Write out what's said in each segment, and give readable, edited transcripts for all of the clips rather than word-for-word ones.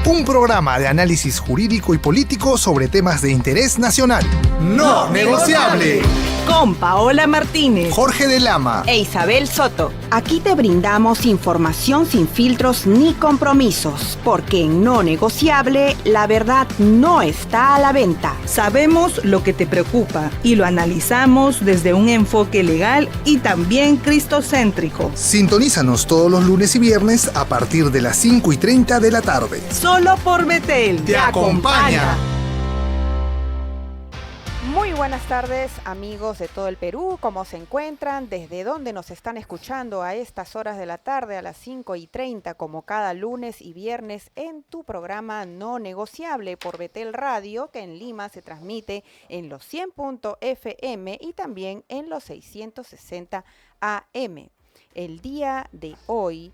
Un programa de análisis jurídico y político sobre temas de interés nacional. ¡No negociable! Con Paola Martínez, Jorge de Lama e Isabel Soto. Aquí te brindamos información sin filtros ni compromisos, porque en No Negociable la verdad no está a la venta. Sabemos lo que te preocupa y lo analizamos desde un enfoque legal y también cristocéntrico. Sintonízanos todos los lunes y viernes a partir de las 5:30 de la tarde. Solo por Betel. ¡Te acompaña! Muy buenas tardes, amigos de todo el Perú. ¿Cómo se encuentran? ¿Desde dónde nos están escuchando a estas horas de la tarde, a las 5:30, como cada lunes y viernes en tu programa No Negociable por Betel Radio, que en Lima se transmite en los 100.fm y también en los 660 AM? El día de hoy,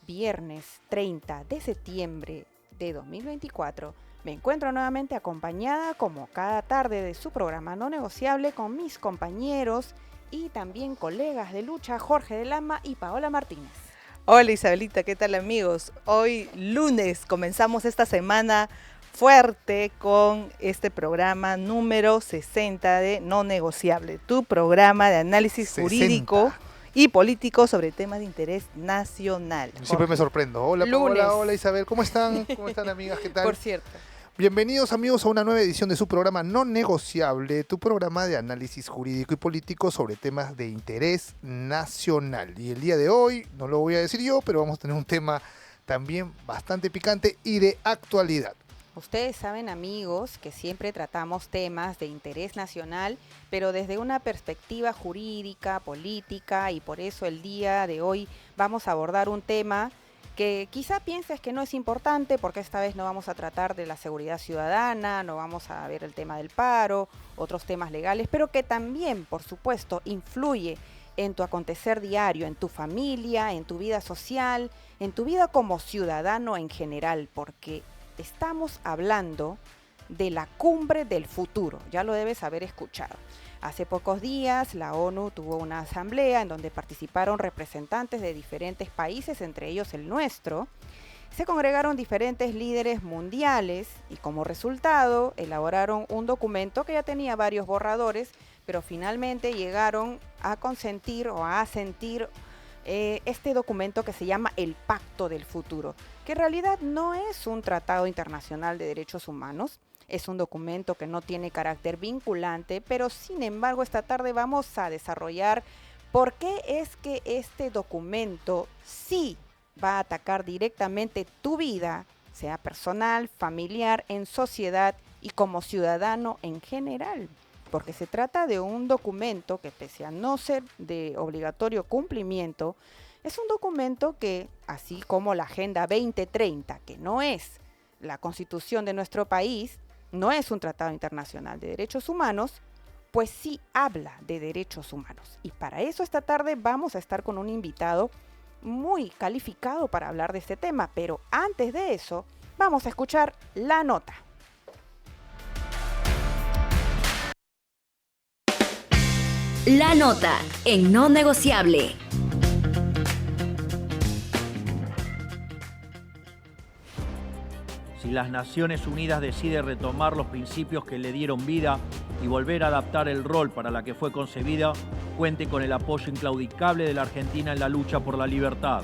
viernes 30 de septiembre de 2024, me encuentro nuevamente acompañada, como cada tarde de su programa No Negociable, con mis compañeros y también colegas de lucha, Jorge de Lama y Paola Martínez. Hola Isabelita, ¿qué tal amigos? Hoy lunes comenzamos esta semana fuerte con este programa número 60 de No Negociable, tu programa de análisis 60. Jurídico y político sobre temas de interés nacional. Siempre me sorprendo. Hola Lunes. Paola, hola Isabel, ¿cómo están? ¿Cómo están, amigas? ¿Qué tal? Por cierto. Bienvenidos, amigos, a una nueva edición de su programa No Negociable, tu programa de análisis jurídico y político sobre temas de interés nacional. Y el día de hoy, no lo voy a decir yo, pero vamos a tener un tema también bastante picante y de actualidad. Ustedes saben, amigos, que siempre tratamos temas de interés nacional, pero desde una perspectiva jurídica, política, y por eso el día de hoy vamos a abordar un tema que quizá pienses que no es importante, porque esta vez no vamos a tratar de la seguridad ciudadana, no vamos a ver el tema del paro, otros temas legales, pero que también, por supuesto, influye en tu acontecer diario, en tu familia, en tu vida social, en tu vida como ciudadano en general, porque estamos hablando de la cumbre del futuro, ya lo debes haber escuchado. Hace pocos días la ONU tuvo una asamblea en donde participaron representantes de diferentes países, entre ellos el nuestro. Se congregaron diferentes líderes mundiales y como resultado elaboraron un documento que ya tenía varios borradores, pero finalmente llegaron a consentir o a asentir este documento que se llama el Pacto del Futuro, que en realidad no es un tratado internacional de derechos humanos. Es un documento que no tiene carácter vinculante, pero sin embargo esta tarde vamos a desarrollar por qué es que este documento sí va a atacar directamente tu vida, sea personal, familiar, en sociedad y como ciudadano en general. Porque se trata de un documento que, pese a no ser de obligatorio cumplimiento, es un documento que, así como la Agenda 2030, que no es la Constitución de nuestro país, no es un tratado internacional de derechos humanos, pues sí habla de derechos humanos. Y para eso esta tarde vamos a estar con un invitado muy calificado para hablar de este tema. Pero antes de eso, vamos a escuchar la nota. La nota en No Negociable. Si las Naciones Unidas deciden retomar los principios que le dieron vida y volver a adaptar el rol para la que fue concebida, cuente con el apoyo inclaudicable de la Argentina en la lucha por la libertad.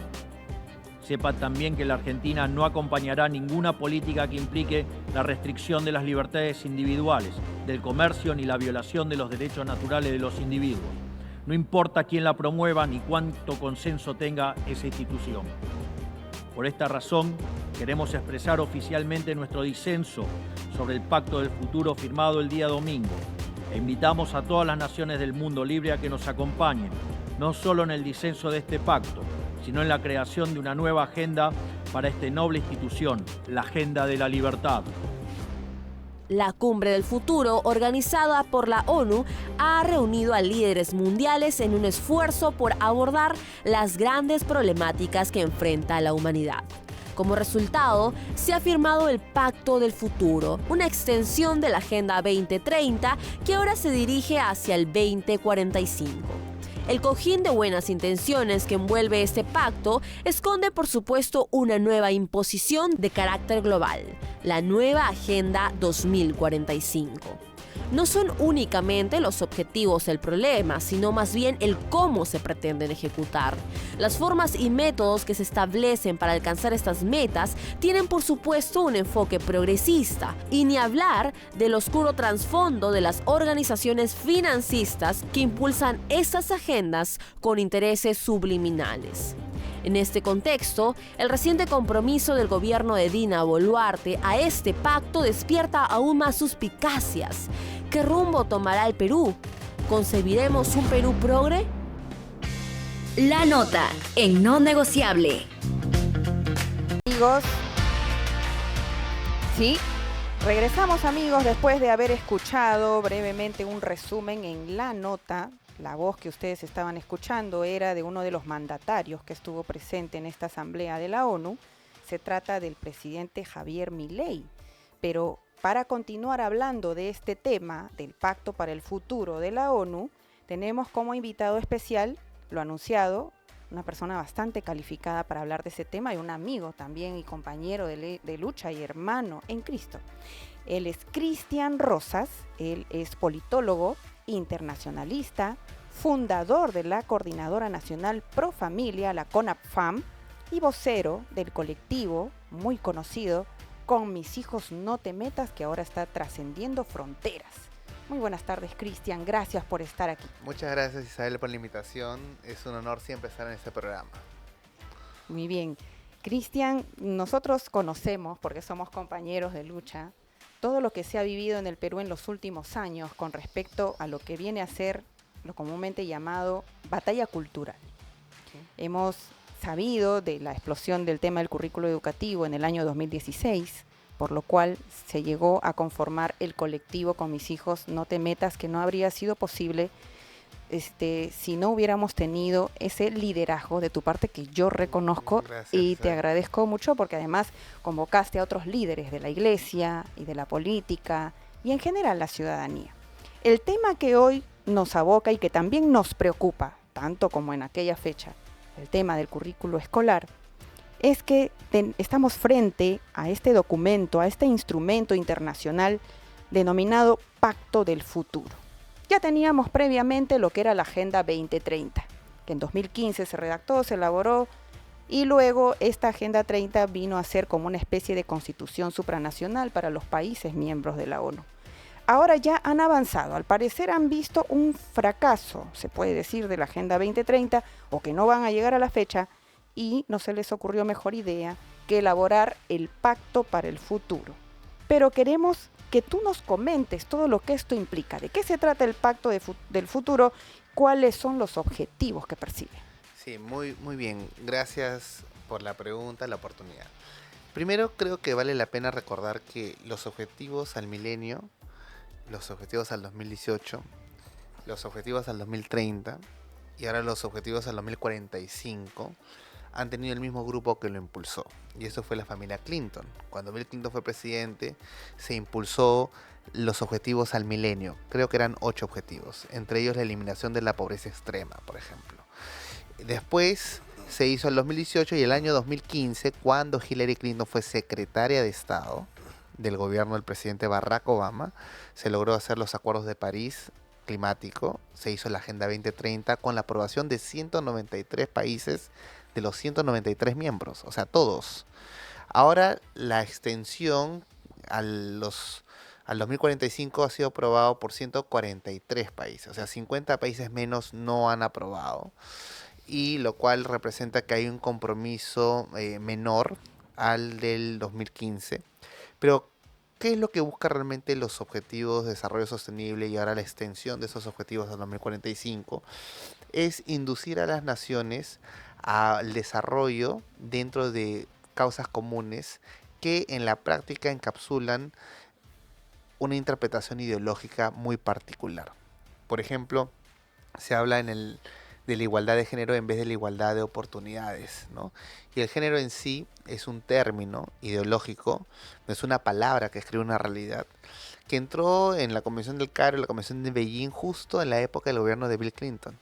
Sepa también que la Argentina no acompañará ninguna política que implique la restricción de las libertades individuales, del comercio ni la violación de los derechos naturales de los individuos. No importa quién la promueva ni cuánto consenso tenga esa institución. Por esta razón, queremos expresar oficialmente nuestro disenso sobre el Pacto del Futuro firmado el día domingo e invitamos a todas las naciones del mundo libre a que nos acompañen, no solo en el disenso de este pacto, sino en la creación de una nueva agenda para esta noble institución, la Agenda de la Libertad. La Cumbre del Futuro, organizada por la ONU, ha reunido a líderes mundiales en un esfuerzo por abordar las grandes problemáticas que enfrenta la humanidad. Como resultado, se ha firmado el Pacto del Futuro, una extensión de la Agenda 2030 que ahora se dirige hacia el 2045. El cojín de buenas intenciones que envuelve este pacto esconde, por supuesto, una nueva imposición de carácter global, la nueva Agenda 2045. No son únicamente los objetivos el problema, sino más bien el cómo se pretenden ejecutar. Las formas y métodos que se establecen para alcanzar estas metas tienen, por supuesto, un enfoque progresista, y ni hablar del oscuro trasfondo de las organizaciones financistas que impulsan estas agendas con intereses subliminales. En este contexto, el reciente compromiso del gobierno de Dina Boluarte a este pacto despierta aún más suspicacias. ¿Qué rumbo tomará el Perú? ¿Concebiremos un Perú progre? La nota en No Negociable. Amigos, sí, regresamos amigos después de haber escuchado brevemente un resumen en La Nota. La voz que ustedes estaban escuchando era de uno de los mandatarios que estuvo presente en esta asamblea de la ONU. Se trata del presidente Javier Milei. Pero para continuar hablando de este tema, del Pacto para el Futuro de la ONU, tenemos como invitado especial, lo anunciado, una persona bastante calificada para hablar de ese tema y un amigo también y compañero de lucha y hermano en Cristo. Él es Cristian Rosas, él es politólogo, internacionalista, fundador de la Coordinadora Nacional Pro Familia, la CONAPFAM, y vocero del colectivo muy conocido Con Mis Hijos No Te Metas, que ahora está trascendiendo fronteras. Muy buenas tardes, Cristian, gracias por estar aquí. Muchas gracias, Isabel, por la invitación. Es un honor siempre estar en este programa. Muy bien. Cristian, nosotros conocemos, porque somos compañeros de lucha, todo lo que se ha vivido en el Perú en los últimos años con respecto a lo que viene a ser lo comúnmente llamado batalla cultural. Hemos sabido de la explosión del tema del currículo educativo en el año 2016, por lo cual se llegó a conformar el colectivo Con Mis Hijos No Te Metas, que no habría sido posible si no hubiéramos tenido ese liderazgo de tu parte que yo reconozco. Gracias, y te Isabel. agradezco mucho porque además convocaste a otros líderes de la iglesia y de la política y en general la ciudadanía. El tema que hoy nos aboca y que también nos preocupa, tanto como en aquella fecha, el tema del currículo escolar, es que estamos frente a este documento, a este instrumento internacional denominado Pacto del Futuro. Ya teníamos previamente lo que era la Agenda 2030, que en 2015 se redactó, se elaboró, y luego esta Agenda 30 vino a ser como una especie de constitución supranacional para los países miembros de la ONU. Ahora ya han avanzado, al parecer han visto un fracaso, se puede decir, de la Agenda 2030, o que no van a llegar a la fecha, y no se les ocurrió mejor idea que elaborar el Pacto para el Futuro. Pero queremos que tú nos comentes todo lo que esto implica, de qué se trata el Pacto del Futuro, cuáles son los objetivos que persigue. Sí, muy bien. Gracias por la pregunta, la oportunidad. Primero, creo que vale la pena recordar que los objetivos al milenio, los objetivos al 2018, los objetivos al 2030 y ahora los objetivos al 2045 han tenido el mismo grupo que lo impulsó. Y eso fue la familia Clinton. Cuando Bill Clinton fue presidente, se impulsó los objetivos al milenio. Creo que eran 8 objetivos, entre ellos la eliminación de la pobreza extrema, por ejemplo. Después se hizo el 2018 y el año 2015, cuando Hillary Clinton fue secretaria de Estado del gobierno del presidente Barack Obama, se logró hacer los acuerdos de París climático, se hizo la Agenda 2030 con la aprobación de 193 países de los 193 miembros, o sea, todos. Ahora la extensión al 2045 ha sido aprobado por 143 países, o sea, 50 países menos no han aprobado, y lo cual representa que hay un compromiso menor al del 2015. Pero, ¿qué es lo que busca realmente los objetivos de desarrollo sostenible y ahora la extensión de esos objetivos al 2045? Es inducir a las naciones al desarrollo dentro de causas comunes que en la práctica encapsulan una interpretación ideológica muy particular. Por ejemplo, se habla de la igualdad de género en vez de la igualdad de oportunidades, ¿no? Y el género en sí es un término ideológico, no es una palabra que escribe una realidad, que entró en la Convención del Cairo y la Convención de Beijing justo en la época del gobierno de Bill Clinton.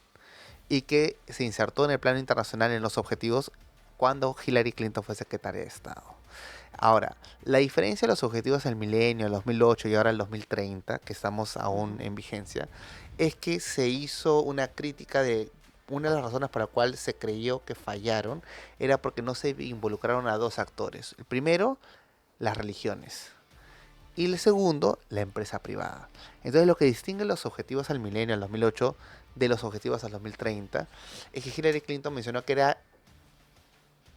y que se insertó en el plano internacional en los objetivos cuando Hillary Clinton fue secretaria de Estado. Ahora, la diferencia de los objetivos del milenio, el 2008 y ahora el 2030, que estamos aún en vigencia, es que se hizo una crítica de una de las razones por la cual se creyó que fallaron era porque no se involucraron a dos actores. El primero, las religiones. Y el segundo, la empresa privada. Entonces, lo que distingue los objetivos al milenio, al 2008, de los objetivos al 2030, es que Hillary Clinton mencionó que era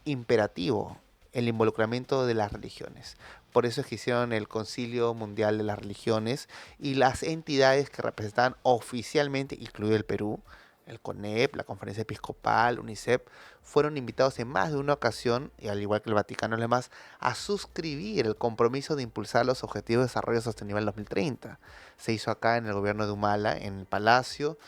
imperativo el involucramiento de las religiones. Por eso es que hicieron el Concilio Mundial de las Religiones y las entidades que representaban oficialmente, incluido el Perú, el CONEP, la Conferencia Episcopal, UNICEF, fueron invitados en más de una ocasión, y al igual que el Vaticano y demás, a suscribir el compromiso de impulsar los Objetivos de Desarrollo Sostenible al 2030. Se hizo acá en el gobierno de Humala, en el Palacio,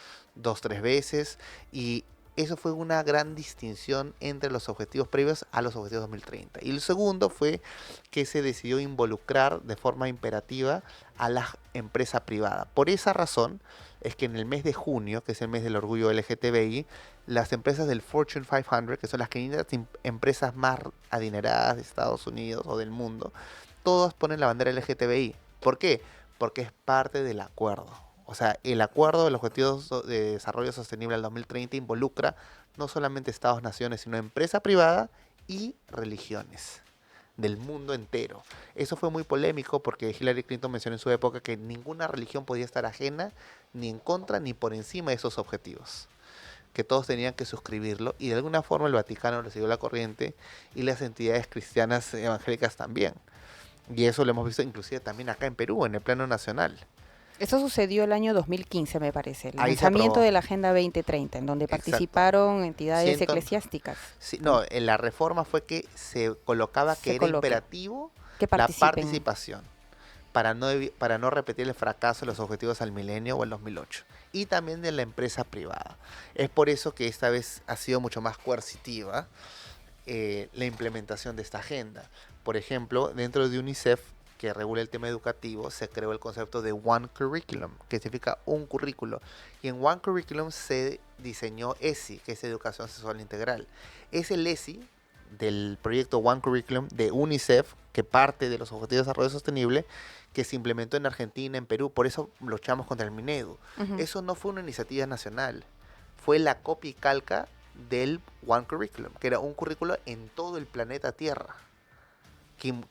2-3 veces, y eso fue una gran distinción entre los objetivos previos a los objetivos 2030. Y el segundo fue que se decidió involucrar de forma imperativa a la empresa privada. Por esa razón es que en el mes de junio, que es el mes del orgullo LGTBI, las empresas del Fortune 500, que son las 500 empresas más adineradas de Estados Unidos o del mundo, todas ponen la bandera LGTBI. ¿Por qué? Porque es parte del acuerdo. O sea, el acuerdo de los Objetivos de Desarrollo Sostenible al 2030 involucra no solamente Estados, naciones, sino empresa privada y religiones del mundo entero. Eso fue muy polémico porque Hillary Clinton mencionó en su época que ninguna religión podía estar ajena, ni en contra, ni por encima de esos objetivos. Que todos tenían que suscribirlo y de alguna forma el Vaticano le siguió la corriente y las entidades cristianas evangélicas también. Y eso lo hemos visto inclusive también acá en Perú, en el plano nacional. Eso sucedió el año 2015, me parece, el Ahí se lanzamiento aprobó. de la Agenda 2030, en donde Exacto. participaron entidades Ciento- eclesiásticas Sí, no, en la reforma fue que se colocaba Se que era coloque. imperativo que la participen. participación para no repetir el fracaso de los objetivos al milenio o el 2008 y también de la empresa privada. Es por eso que esta vez ha sido mucho más coercitiva la implementación de esta agenda. Por ejemplo, dentro de UNICEF, que regula el tema educativo, se creó el concepto de One Curriculum, que significa un currículo. Y en One Curriculum se diseñó ESI, que es Educación Sexual Integral. Es el ESI del proyecto One Curriculum de UNICEF, que parte de los Objetivos de Desarrollo Sostenible, que se implementó en Argentina, en Perú. Por eso luchamos contra el Minedu. Ujú. Eso no fue una iniciativa nacional, fue la copia y calca del One Curriculum, que era un currículo en todo el planeta Tierra,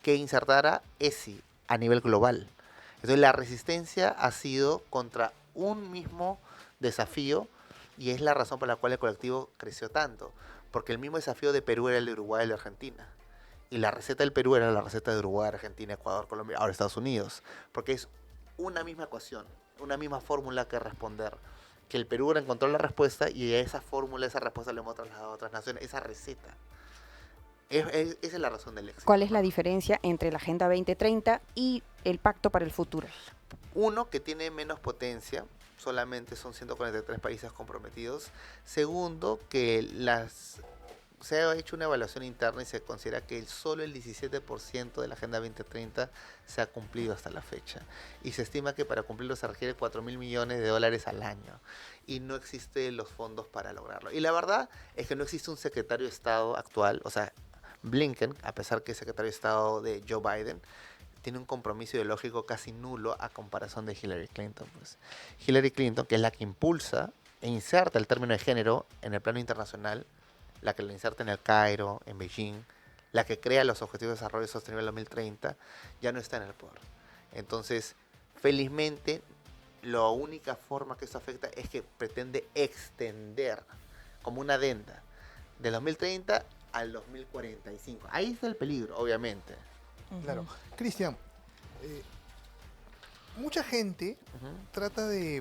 que insertara ESI a nivel global. Entonces la resistencia ha sido contra un mismo desafío y es la razón por la cual el colectivo creció tanto, porque el mismo desafío de Perú era el de Uruguay y el de Argentina. Y la receta del Perú era la receta de Uruguay, Argentina, Ecuador, Colombia, ahora Estados Unidos, porque es una misma ecuación, una misma fórmula que responder. Que el Perú encontró la respuesta y esa fórmula, esa respuesta le hemos trasladado a otras naciones, esa receta. Esa es la razón del éxito. ¿Cuál es la diferencia entre la Agenda 2030 y el Pacto para el Futuro? Uno, que tiene menos potencia, solamente son 143 países comprometidos. Segundo, que se ha hecho una evaluación interna y se considera que solo el 17% de la Agenda 2030 se ha cumplido hasta la fecha. Y se estima que para cumplirlo se requiere 4.000 millones de dólares al año. Y no existen los fondos para lograrlo. Y la verdad es que no existe un secretario de Estado actual, o sea, Blinken, a pesar que es secretario de Estado de Joe Biden, tiene un compromiso ideológico casi nulo a comparación de Hillary Clinton. Pues. Hillary Clinton, que es la que impulsa e inserta el término de género en el plano internacional, la que lo inserta en el Cairo, en Beijing, la que crea los Objetivos de Desarrollo Sostenible 2030, ya no está en el poder. Entonces, felizmente, la única forma que esto afecta es que pretende extender, como una adenda, del 2030 al 2045. Ahí está el peligro, obviamente. Claro. Cristian, mucha gente trata de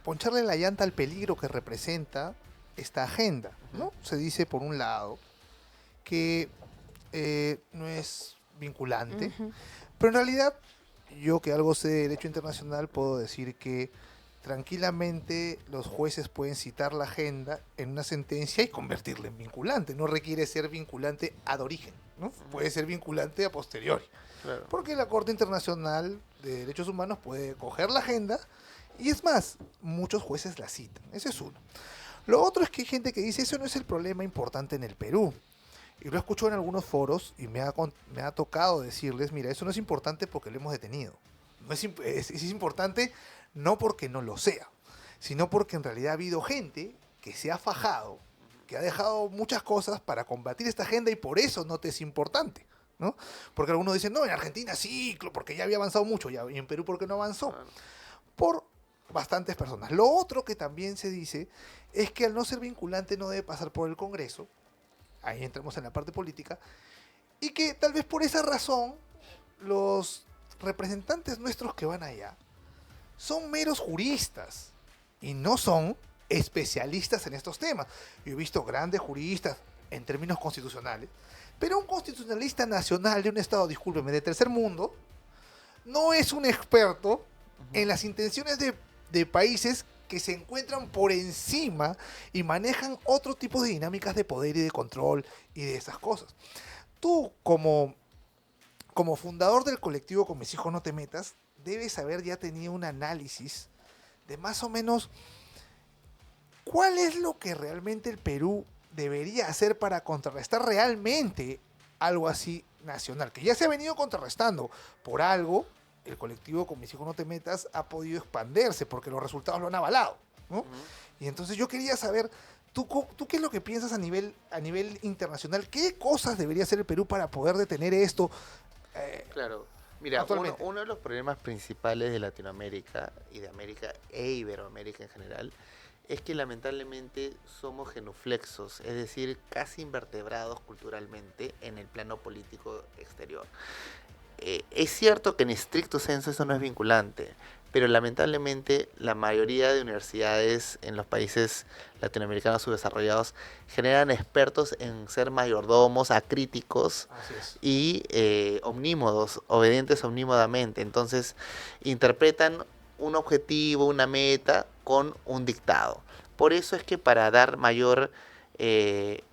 poncharle la llanta al peligro que representa esta agenda, ¿no? Se dice, por un lado, que no es vinculante, Ujú. pero en realidad, yo que algo sé de derecho internacional, puedo decir que tranquilamente los jueces pueden citar la agenda en una sentencia y convertirla en vinculante. No requiere ser vinculante ad origen, ¿no? Puede ser vinculante a posteriori. Claro. Porque la Corte Internacional de Derechos Humanos puede coger la agenda y es más, muchos jueces la citan. Ese es uno. Lo otro es que hay gente que dice, eso no es el problema importante en el Perú. Y lo escucho en algunos foros y me ha tocado decirles, mira, eso no es importante porque lo hemos detenido. No es importante no porque no lo sea, sino porque en realidad ha habido gente que se ha fajado, que ha dejado muchas cosas para combatir esta agenda y por eso no te es importante, ¿no? Porque algunos dicen, no, en Argentina sí, porque ya había avanzado mucho, y en Perú ¿por qué no avanzó? Por bastantes personas. Lo otro que también se dice es que al no ser vinculante no debe pasar por el Congreso, ahí entramos en la parte política, y que tal vez por esa razón los representantes nuestros que van allá son meros juristas y no son especialistas en estos temas. Yo he visto grandes juristas en términos constitucionales, pero un constitucionalista nacional de un estado, discúlpeme, de tercer mundo, no es un experto en las intenciones de países que se encuentran por encima y manejan otro tipo de dinámicas de poder y de control y de esas cosas. Tú, como fundador del colectivo Con Mis Hijos No Te Metas, debes haber ya tenido un análisis de más o menos cuál es lo que realmente el Perú debería hacer para contrarrestar realmente algo así nacional, que ya se ha venido contrarrestando por algo. El colectivo Con Mis Hijos No Te Metas ha podido expandirse porque los resultados lo han avalado, ¿no? Y entonces yo quería saber, ¿tú qué es lo que piensas a nivel internacional? ¿Qué cosas debería hacer el Perú para poder detener esto? Claro, mira, actualmente? uno de los problemas principales de Latinoamérica y de América e Iberoamérica en general es que lamentablemente somos genuflexos, es decir, casi invertebrados culturalmente en el plano político exterior. Es cierto que en estricto senso eso no es vinculante, pero lamentablemente la mayoría de universidades en los países latinoamericanos subdesarrollados generan expertos en ser mayordomos, acríticos y omnímodos, obedientes omnímodamente. Entonces interpretan un objetivo, una meta con un dictado. Por eso es que para dar mayor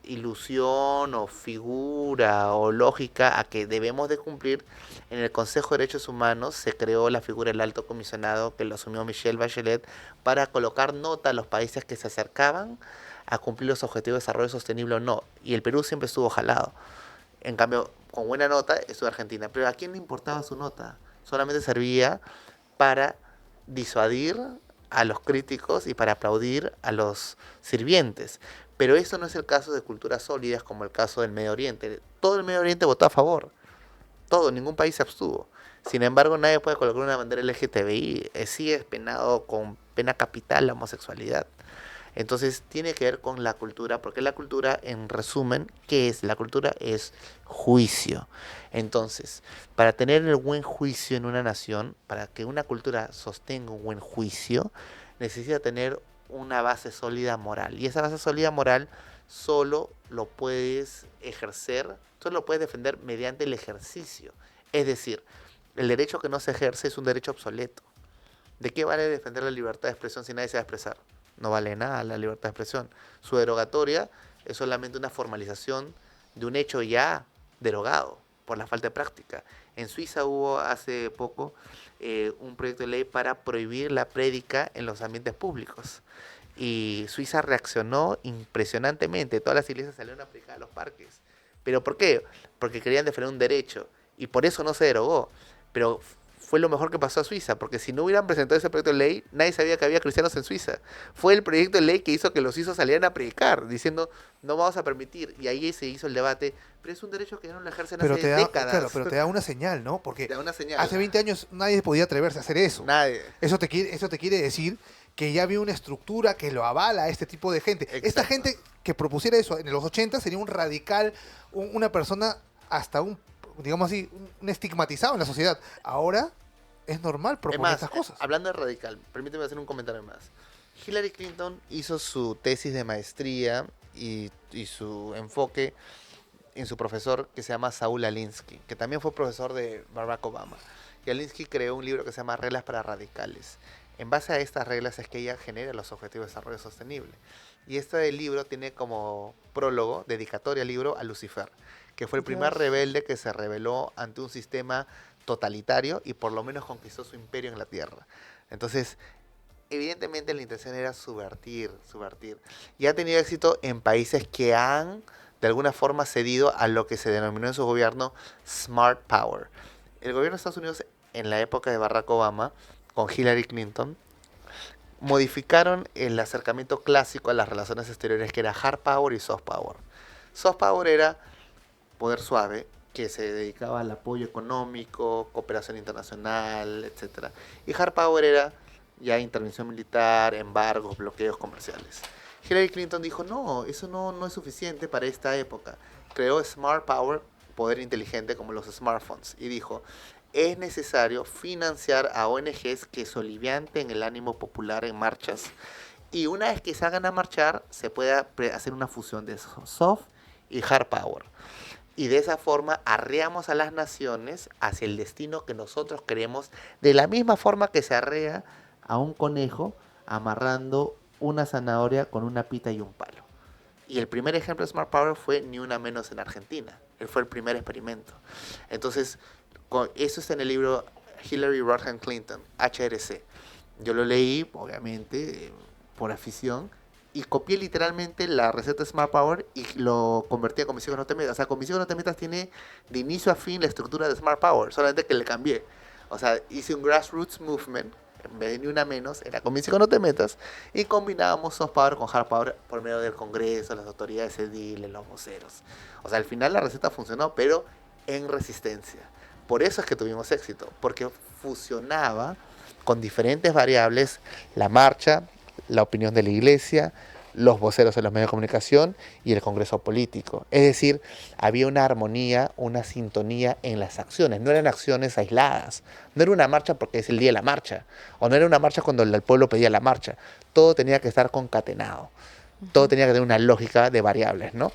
ilusión o figura o lógica a que debemos de cumplir, en el Consejo de Derechos Humanos se creó la figura del alto comisionado que lo asumió Michelle Bachelet para colocar nota a los países que se acercaban a cumplir los objetivos de desarrollo sostenible o no. Y el Perú siempre estuvo jalado. En cambio, con buena nota estuvo Argentina. Pero ¿a quién le importaba su nota? Solamente servía para disuadir a los críticos y para aplaudir a los sirvientes. Pero eso no es el caso de culturas sólidas como el caso del Medio Oriente. Todo el Medio Oriente votó a favor. Todo, ningún país se abstuvo. Sin embargo, nadie puede colocar una bandera LGTBI. Sí es penado con pena capital la homosexualidad. Entonces tiene que ver con la cultura, porque la cultura, en resumen, ¿qué es? La cultura es juicio. Entonces, para tener el buen juicio en una nación, para que una cultura sostenga un buen juicio, necesita tener una base sólida moral. Y esa base sólida moral solo lo puedes ejercer, solo lo puedes defender mediante el ejercicio. Es decir, el derecho que no se ejerce es un derecho obsoleto. ¿De qué vale defender la libertad de expresión si nadie se va a expresar? No vale nada la libertad de expresión. Su derogatoria es solamente una formalización de un hecho ya derogado por la falta de práctica. En Suiza hubo hace poco un proyecto de ley para prohibir la prédica en los ambientes públicos. Y Suiza reaccionó impresionantemente. Todas las iglesias salieron a predicar a los parques. ¿Pero por qué? Porque querían defender un derecho. Y por eso no se derogó. Pero fue lo mejor que pasó a Suiza, porque si no hubieran presentado ese proyecto de ley, nadie sabía que había cristianos en Suiza. Fue el proyecto de ley que hizo que los suizos salieran a predicar, diciendo, no vamos a permitir. Y ahí se hizo el debate, pero es un derecho que ya no lo ejercen hace décadas. Claro, pero te da una señal, ¿no? Porque te da una señal. Hace 20 años nadie podía atreverse a hacer eso. Nadie. Eso te quiere decir que ya había una estructura que lo avala a este tipo de gente. Exacto. Esta gente que propusiera eso en los 80 sería un radical, una persona hasta digamos así, un estigmatizado en la sociedad. Ahora es normal proponer estas cosas. Hablando de radical, permíteme hacer un comentario más. Hillary Clinton hizo su tesis de maestría y su enfoque en su profesor que se llama Saúl Alinsky, que también fue profesor de Barack Obama. Y Alinsky creó un libro que se llama Reglas para Radicales. En base a estas reglas es que ella genera los objetivos de desarrollo sostenible. Y este libro tiene como prólogo, dedicatoria al libro, a Lucifer, que fue el primer rebelde que se rebeló ante un sistema totalitario y por lo menos conquistó su imperio en la tierra. Entonces, evidentemente la intención era subvertir. Y ha tenido éxito en países que han, de alguna forma, cedido a lo que se denominó en su gobierno Smart Power. El gobierno de Estados Unidos, en la época de Barack Obama, con Hillary Clinton, modificaron el acercamiento clásico a las relaciones exteriores, que era Hard Power y Soft Power. Soft Power era poder suave, que se dedicaba al apoyo económico, cooperación internacional, etc. Y Hard Power era ya intervención militar, embargos, bloqueos comerciales. Hillary Clinton dijo, no, eso no es suficiente para esta época. Creó Smart Power, poder inteligente, como los smartphones, y dijo, es necesario financiar a ONGs que solivianten el ánimo popular en marchas, y una vez que se hagan a marchar, se pueda hacer una fusión de soft y hard power. Y de esa forma arreamos a las naciones hacia el destino que nosotros queremos, de la misma forma que se arrea a un conejo amarrando una zanahoria con una pita y un palo. Y el primer ejemplo de Smart Power fue Ni Una Menos en Argentina. Él fue el primer experimento. Entonces, eso está en el libro Hillary Rodham Clinton, HRC. Yo lo leí, obviamente, por afición, y copié literalmente la receta de Smart Power y lo convertí a Comisión No Te Metas. O sea, Comisión No Te Metas tiene de inicio a fin la estructura de Smart Power, solamente que le cambié. O sea, hice un grassroots movement, en vez de Ni Una Menos, era Comisión No Te Metas, y combinábamos Soft Power con Hard Power por medio del Congreso, las autoridades ediles, los voceros. O sea, al final la receta funcionó, pero en resistencia. Por eso es que tuvimos éxito, porque fusionaba con diferentes variables la marcha, la opinión de la iglesia, los voceros en los medios de comunicación y el Congreso político. Es decir, había una armonía, una sintonía en las acciones. No eran acciones aisladas. No era una marcha porque es el día de la marcha. O no era una marcha cuando el pueblo pedía la marcha. Todo tenía que estar concatenado. Todo tenía que tener una lógica de variables, ¿no?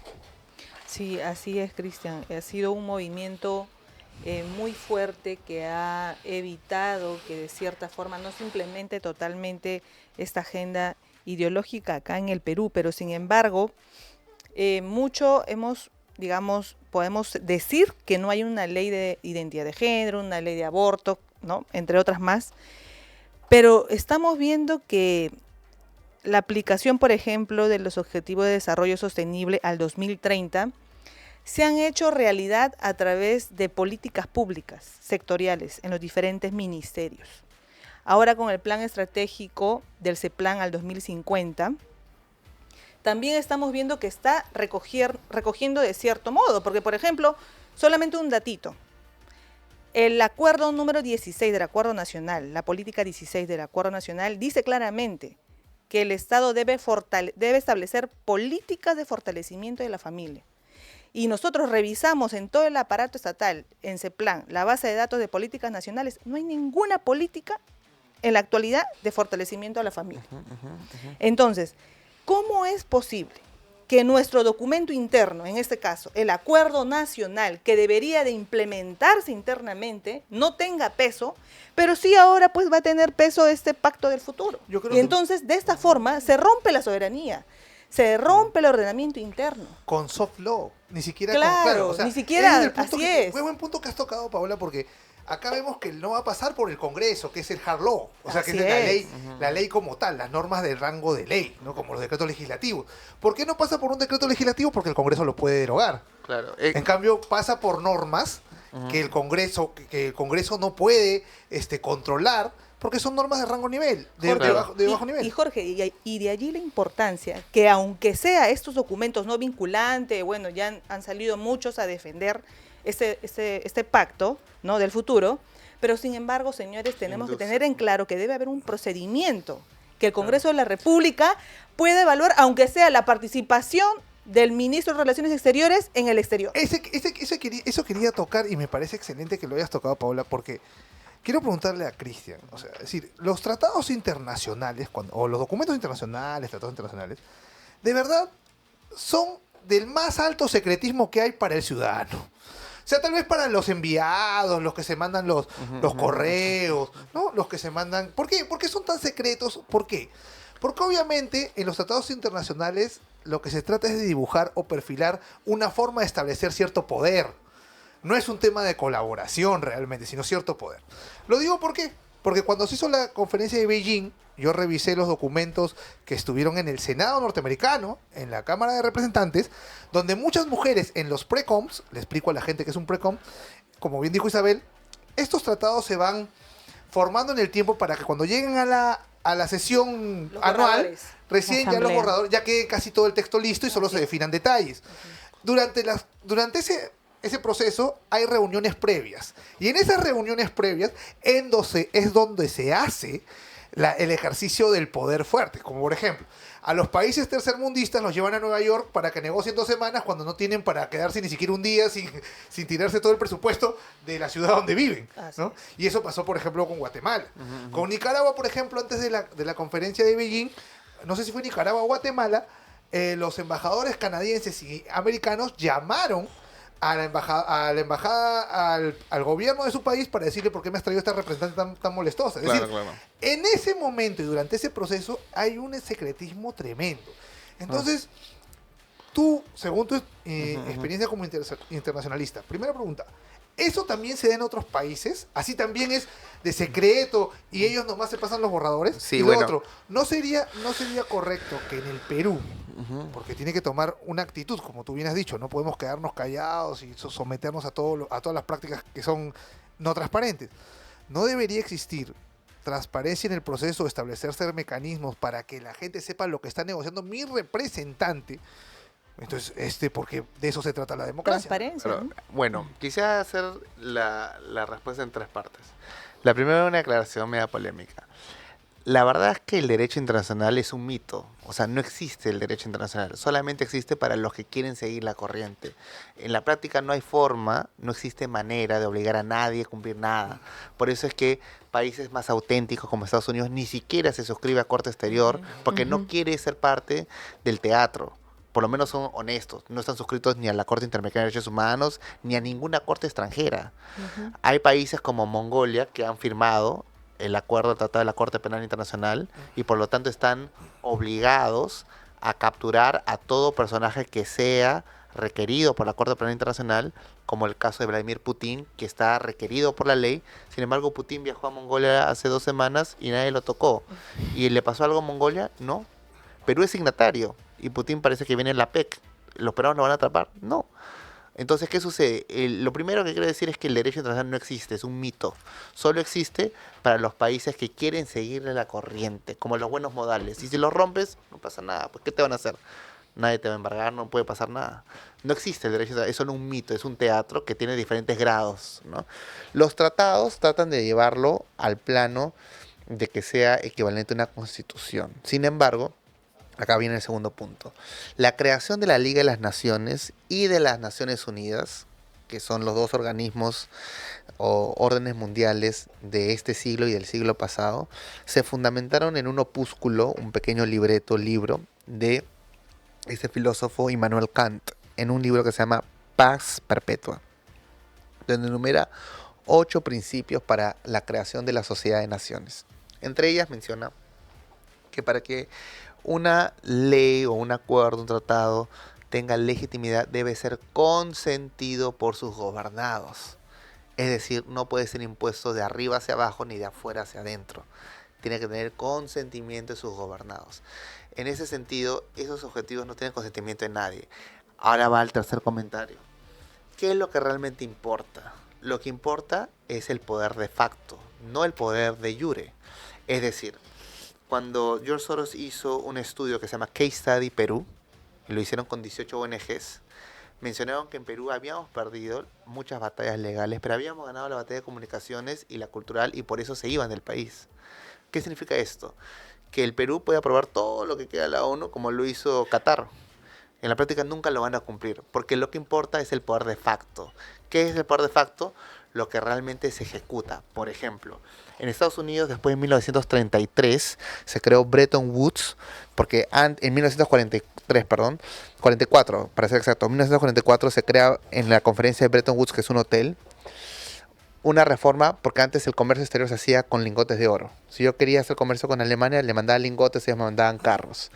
Sí, así es, Cristian. Ha sido un movimiento muy fuerte que ha evitado que de cierta forma no se implemente totalmente esta agenda ideológica acá en el Perú, pero sin embargo, mucho podemos decir que no hay una ley de identidad de género, una ley de aborto, ¿no? Entre otras más, pero estamos viendo que la aplicación, por ejemplo, de los Objetivos de Desarrollo Sostenible al 2030 se han hecho realidad a través de políticas públicas sectoriales en los diferentes ministerios. Ahora con el plan estratégico del CEPLAN al 2050, también estamos viendo que está recogiendo de cierto modo, porque por ejemplo, solamente un datito, el acuerdo número 16 del Acuerdo Nacional, la política 16 del Acuerdo Nacional, dice claramente que el Estado debe establecer políticas de fortalecimiento de la familia. Y nosotros revisamos en todo el aparato estatal, en CEPLAN, la base de datos de políticas nacionales, no hay ninguna política en la actualidad de fortalecimiento a la familia. Entonces, ¿cómo es posible que nuestro documento interno, en este caso, el acuerdo nacional, que debería de implementarse internamente, no tenga peso, pero sí ahora pues va a tener peso este pacto del futuro? Y entonces, de esta forma, se rompe la soberanía. Se rompe el ordenamiento interno. Con soft law, ni siquiera claro, o sea, ni siquiera, así es. Fue buen punto que has tocado, Paola, porque acá vemos que no va a pasar por el Congreso, que es el hard law, o sea, que es la ley como tal, las normas del rango de ley, ¿no? Como los decretos legislativos. ¿Por qué no pasa por un decreto legislativo? Porque el Congreso lo puede derogar. Claro. En cambio, pasa por normas que el Congreso no puede controlar, porque son normas de rango nivel, de bajo nivel. Y Jorge, y de allí la importancia que aunque sea estos documentos no vinculantes, bueno, ya han salido muchos a defender este pacto, ¿no?, del futuro, pero sin embargo, señores, tenemos que tener en claro que debe haber un procedimiento que el Congreso de la República puede evaluar, aunque sea la participación del ministro de Relaciones Exteriores en el exterior. Eso quería tocar, y me parece excelente que lo hayas tocado, Paola, porque quiero preguntarle a Cristian, o sea, es decir, los tratados internacionales, o los documentos internacionales, tratados internacionales, de verdad son del más alto secretismo que hay para el ciudadano. O sea, tal vez para los enviados, los que se mandan los correos, ¿no? Los que se mandan... ¿Por qué? ¿Por qué son tan secretos? ¿Por qué? Porque obviamente en los tratados internacionales lo que se trata es de dibujar o perfilar una forma de establecer cierto poder. No es un tema de colaboración realmente, sino cierto poder. Lo digo porque Porque cuando se hizo la conferencia de Beijing, yo revisé los documentos que estuvieron en el Senado norteamericano, en la Cámara de Representantes, donde muchas mujeres en los precoms, le explico a la gente que es un precom, como bien dijo Isabel, estos tratados se van formando en el tiempo para que cuando lleguen a la sesión Los anual, borradores. recién ya los Asamblea. borradores, ya quede casi todo el texto listo y solo se definan detalles. Durante ese proceso hay reuniones previas. Y en esas reuniones previas es donde se hace el ejercicio del poder fuerte. Como por ejemplo, a los países tercermundistas los llevan a Nueva York para que negocien 2 semanas cuando no tienen para quedarse ni siquiera un día sin tirarse todo el presupuesto de la ciudad donde viven, Así ¿no? Y eso pasó, por ejemplo, con Guatemala. Con Nicaragua, por ejemplo, antes de la conferencia de Beijing, no sé si fue Nicaragua o Guatemala, los embajadores canadienses y americanos llamaron a la embajada, al gobierno de su país para decirle por qué me has traído esta representante tan molestosa. Es decir, en ese momento y durante ese proceso hay un secretismo tremendo. Entonces, tú, según tu experiencia como internacionalista, primera pregunta, ¿eso también se da en otros países? ¿Así también es de secreto y ellos nomás se pasan los borradores? Sí, y lo bueno. otro, ¿no sería correcto que en el Perú, porque tiene que tomar una actitud, como tú bien has dicho, no podemos quedarnos callados y someternos a todas las prácticas que son no transparentes? ¿No debería existir transparencia en el proceso, establecerse mecanismos para que la gente sepa lo que está negociando mi representante? Entonces, porque de eso se trata la democracia. Transparencia. Pero, ¿no? bueno, quisiera hacer la respuesta en 3 partes. La primera, una aclaración media polémica. La verdad es que el derecho internacional es un mito. O sea, no existe el derecho internacional. Solamente existe para los que quieren seguir la corriente. En la práctica no hay forma, no existe manera de obligar a nadie a cumplir nada. Por eso es que países más auténticos como Estados Unidos ni siquiera se suscribe a Corte Exterior porque no quiere ser parte del teatro. Por lo menos son honestos. No están suscritos ni a la Corte Interamericana de Derechos Humanos ni a ninguna corte extranjera. Hay países como Mongolia que han firmado el acuerdo del Tratado de la Corte Penal Internacional y por lo tanto están obligados a capturar a todo personaje que sea requerido por la Corte Penal Internacional, como el caso de Vladimir Putin, que está requerido por la ley. Sin embargo, Putin viajó a Mongolia hace 2 semanas y nadie lo tocó. ¿Y le pasó algo a Mongolia? No. Perú es signatario y Putin parece que viene en la PEC. ¿Los peruanos lo van a atrapar? No. Entonces, ¿qué sucede? Lo primero que quiero decir es que el derecho internacional no existe, es un mito. Solo existe para los países que quieren seguirle la corriente, como los buenos modales. Y si los rompes, no pasa nada. Pues, ¿qué te van a hacer? Nadie te va a embargar, no puede pasar nada. No existe el derecho internacional, es solo un mito, es un teatro que tiene diferentes grados, ¿no? Los tratados tratan de llevarlo al plano de que sea equivalente a una constitución. Sin embargo, acá viene el segundo punto. La creación de la Liga de las Naciones y de las Naciones Unidas, que son los 2 organismos o órdenes mundiales de este siglo y del siglo pasado, se fundamentaron en un opúsculo, un pequeño libro de este filósofo Immanuel Kant, en un libro que se llama Paz Perpetua, donde enumera 8 principios para la creación de la sociedad de naciones. Entre ellas menciona que para que una ley o un acuerdo, un tratado, tenga legitimidad, debe ser consentido por sus gobernados. Es decir, no puede ser impuesto de arriba hacia abajo ni de afuera hacia adentro. Tiene que tener consentimiento de sus gobernados. En ese sentido, esos objetivos no tienen consentimiento de nadie. Ahora va el tercer comentario. ¿Qué es lo que realmente importa? Lo que importa es el poder de facto, no el poder de jure. Es decir, cuando George Soros hizo un estudio que se llama Case Study Perú, y lo hicieron con 18 ONGs, mencionaron que en Perú habíamos perdido muchas batallas legales, pero habíamos ganado la batalla de comunicaciones y la cultural, y por eso se iban del país. ¿Qué significa esto? Que el Perú puede aprobar todo lo que queda la ONU, como lo hizo Qatar. En la práctica nunca lo van a cumplir, porque lo que importa es el poder de facto. ¿Qué es el poder de facto? Lo que realmente se ejecuta. Por ejemplo, en Estados Unidos, después de 1933, se creó Bretton Woods, porque en 44, para ser exacto, en 1944 se crea en la conferencia de Bretton Woods, que es un hotel, una reforma, porque antes el comercio exterior se hacía con lingotes de oro. Si yo quería hacer comercio con Alemania, le mandaban lingotes, ellos me mandaban carros.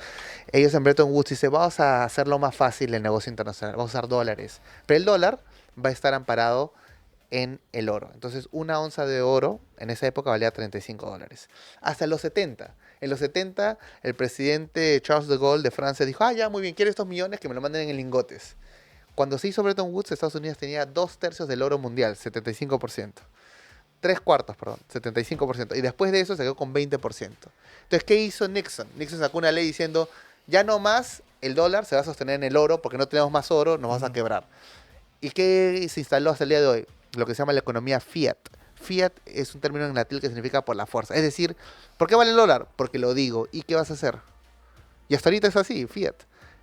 Ellos en Bretton Woods dicen, vamos a hacerlo más fácil el negocio internacional, vamos a usar dólares. Pero el dólar va a estar amparado en el oro. Entonces, una onza de oro en esa época valía $35. Hasta los 70. En los 70, el presidente Charles de Gaulle de Francia dijo, ya, muy bien, quiero estos millones que me lo manden en lingotes. Cuando se hizo Bretton Woods, Estados Unidos tenía 2/3 del oro mundial, 75%. 3/4, perdón, 75%. Y después de eso se quedó con 20%. Entonces, ¿qué hizo Nixon? Nixon sacó una ley diciendo, ya no más el dólar se va a sostener en el oro porque no tenemos más oro, nos vamos a quebrar. ¿Y qué se instaló hasta el día de hoy? Lo que se llama la economía fiat. Fiat es un término en latín que significa por la fuerza. Es decir, ¿por qué vale el dólar? Porque lo digo. ¿Y qué vas a hacer? Y hasta ahorita es así, fiat.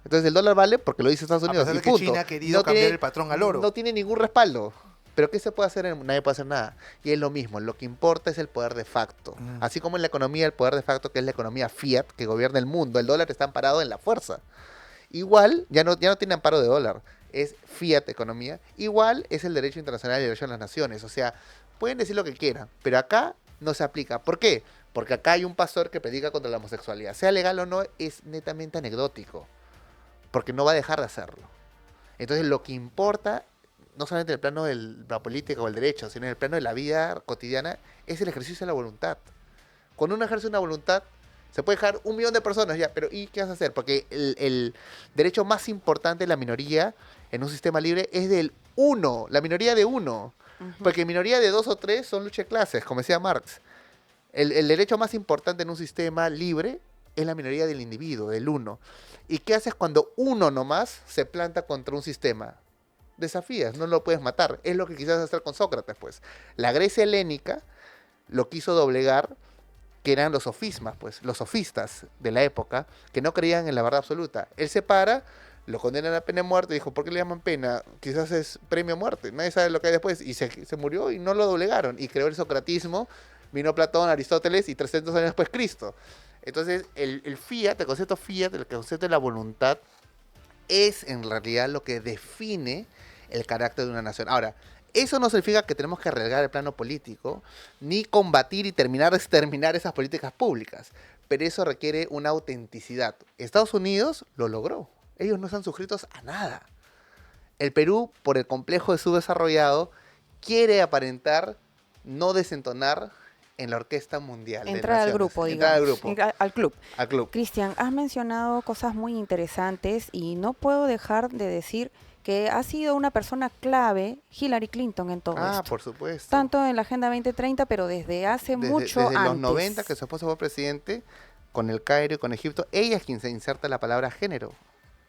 Entonces el dólar vale porque lo dice Estados Unidos. A pesar Y de que punto. China ha querido cambiar el patrón al oro. No tiene ningún respaldo. Pero ¿qué se puede hacer? Nadie puede hacer nada. Y es lo mismo. Lo que importa es el poder de facto. Así como en la economía, el poder de facto, que es la economía fiat, que gobierna el mundo. El dólar está amparado en la fuerza. Igual, ya no tiene amparo de dólar. Es fiat economía. Igual es el derecho internacional y el derecho de las naciones. O sea, pueden decir lo que quieran, pero acá no se aplica. ¿Por qué? Porque acá hay un pastor que predica contra la homosexualidad. Sea legal o no, es netamente anecdótico. Porque no va a dejar de hacerlo. Entonces, lo que importa, no solamente en el plano de la política o el derecho, sino en el plano de la vida cotidiana, es el ejercicio de la voluntad. Cuando uno ejerce una voluntad, se puede dejar 1 millón de personas ya, pero ¿y qué vas a hacer? Porque el derecho más importante de la minoría en un sistema libre es del 1, la minoría de 1. Porque minoría de 2 o 3 son lucha de clases, como decía Marx. El derecho más importante en un sistema libre es la minoría del individuo, del 1. ¿Y qué haces cuando uno nomás se planta contra un sistema? Desafías, no lo puedes matar. Es lo que quisieras hacer con Sócrates, pues. La Grecia helénica lo quiso doblegar, que eran los sofismas, pues, los sofistas de la época, que no creían en la verdad absoluta. Él se para, lo condenan a pena de muerte, dijo, ¿por qué le llaman pena? Quizás es premio a muerte, nadie sabe lo que hay después, y se murió y no lo doblegaron, y creó el socratismo, vino Platón, Aristóteles, y 300 años después Cristo. Entonces, el fiat, el concepto fiat, el concepto de la voluntad, es en realidad lo que define el carácter de una nación. Ahora, eso no significa que tenemos que arreglar el plano político, ni combatir y exterminar esas políticas públicas, pero eso requiere una autenticidad. Estados Unidos lo logró. Ellos no están suscritos a nada. El Perú, por el complejo de subdesarrollado, quiere aparentar no desentonar en la orquesta mundial. Entrar al grupo, digamos. Entrar al grupo. Al club. Al club. Cristian, has mencionado cosas muy interesantes y no puedo dejar de decir que ha sido una persona clave Hillary Clinton en todo esto. Por supuesto. Tanto en la Agenda 2030, pero desde hace mucho desde antes. los 90, que su esposo fue presidente, con el Cairo y con Egipto, ella es quien se inserta la palabra género.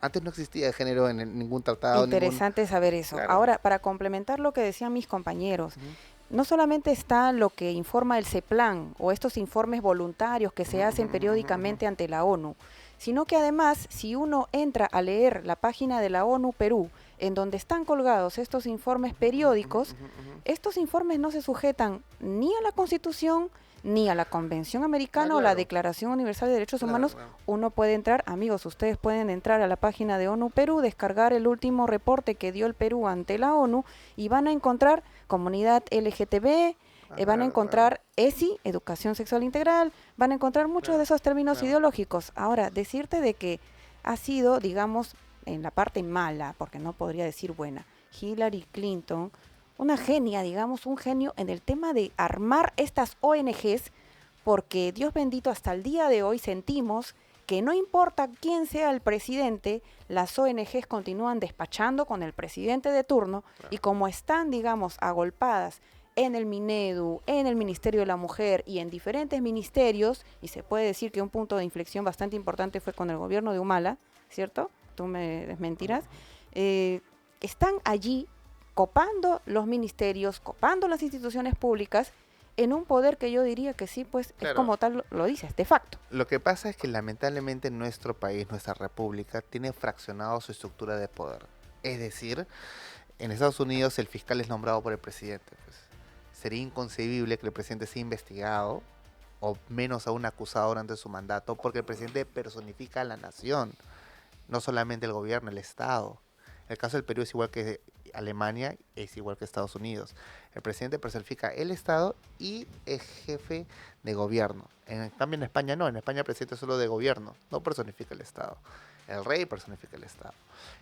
Antes no existía género en ningún tratado. Interesante saber eso. Claro. Ahora, para complementar lo que decían mis compañeros, no solamente está lo que informa el CEPLAN o estos informes voluntarios que se hacen periódicamente ante la ONU, sino que además, si uno entra a leer la página de la ONU Perú, en donde están colgados estos informes periódicos, estos informes no se sujetan ni a la Constitución, ni a la Convención Americana o la Declaración Universal de Derechos Humanos. Uno puede entrar, amigos, ustedes pueden entrar a la página de ONU Perú, descargar el último reporte que dio el Perú ante la ONU y van a encontrar comunidad LGTB, van a encontrar ESI, Educación Sexual Integral, van a encontrar muchos de esos términos ideológicos. Ahora, decirte de que ha sido, digamos, en la parte mala, porque no podría decir buena, Hillary Clinton, una genia, digamos, un genio en el tema de armar estas ONGs, porque Dios bendito, hasta el día de hoy sentimos que no importa quién sea el presidente, las ONGs continúan despachando con el presidente de turno, y como están, digamos, agolpadas en el Minedu, en el Ministerio de la Mujer y en diferentes ministerios, y se puede decir que un punto de inflexión bastante importante fue con el gobierno de Humala, ¿cierto? Tú me desmentirás. Están allí copando los ministerios, copando las instituciones públicas en un poder que yo diría que sí, pues es como tal lo dices, de facto. Lo que pasa es que lamentablemente nuestro país, nuestra república, tiene fraccionado su estructura de poder. Es decir, en Estados Unidos el fiscal es nombrado por el presidente. Pues. Sería inconcebible que el presidente sea investigado o menos aún acusado durante su mandato, porque el presidente personifica a la nación, no solamente el gobierno, el Estado. El caso del Perú es igual que Alemania, es igual que Estados Unidos. El presidente personifica el Estado y es jefe de gobierno. En cambio en España no, en España el presidente es solo de gobierno, no personifica el Estado. El rey personifica el Estado.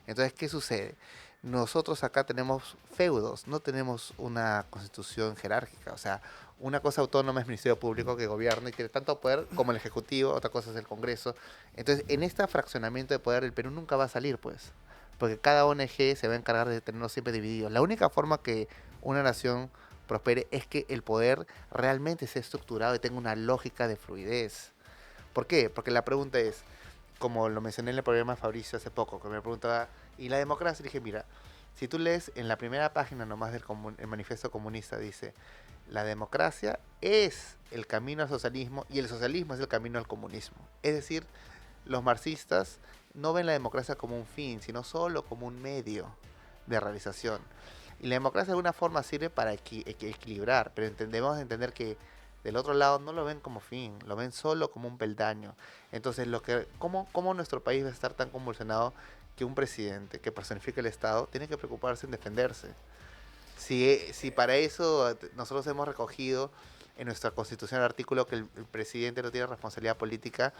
Entonces, ¿qué sucede? Nosotros acá tenemos feudos, no tenemos una constitución jerárquica. O sea, una cosa autónoma es el Ministerio Público que gobierna y tiene tanto poder como el Ejecutivo, otra cosa es el Congreso. Entonces, en este fraccionamiento de poder, el Perú nunca va a salir, pues. Porque cada ONG se va a encargar de tenerlos siempre divididos. La única forma que una nación prospere es que el poder realmente sea estructurado y tenga una lógica de fluidez. ¿Por qué? Porque la pregunta es, como lo mencioné en el programa de Fabricio hace poco, que me preguntaba, ¿y la democracia? Y dije, mira, si tú lees en la primera página nomás del el manifiesto comunista, dice, la democracia es el camino al socialismo y el socialismo es el camino al comunismo. Es decir, los marxistas no ven la democracia como un fin, sino solo como un medio de realización. Y la democracia de alguna forma sirve para equilibrar, pero debemos entender que del otro lado no lo ven como fin, lo ven solo como un peldaño. Entonces, ¿cómo nuestro país va a estar tan convulsionado que un presidente que personifica el Estado tiene que preocuparse en defenderse? Si para eso nosotros hemos recogido en nuestra Constitución el artículo que el presidente no tiene responsabilidad política,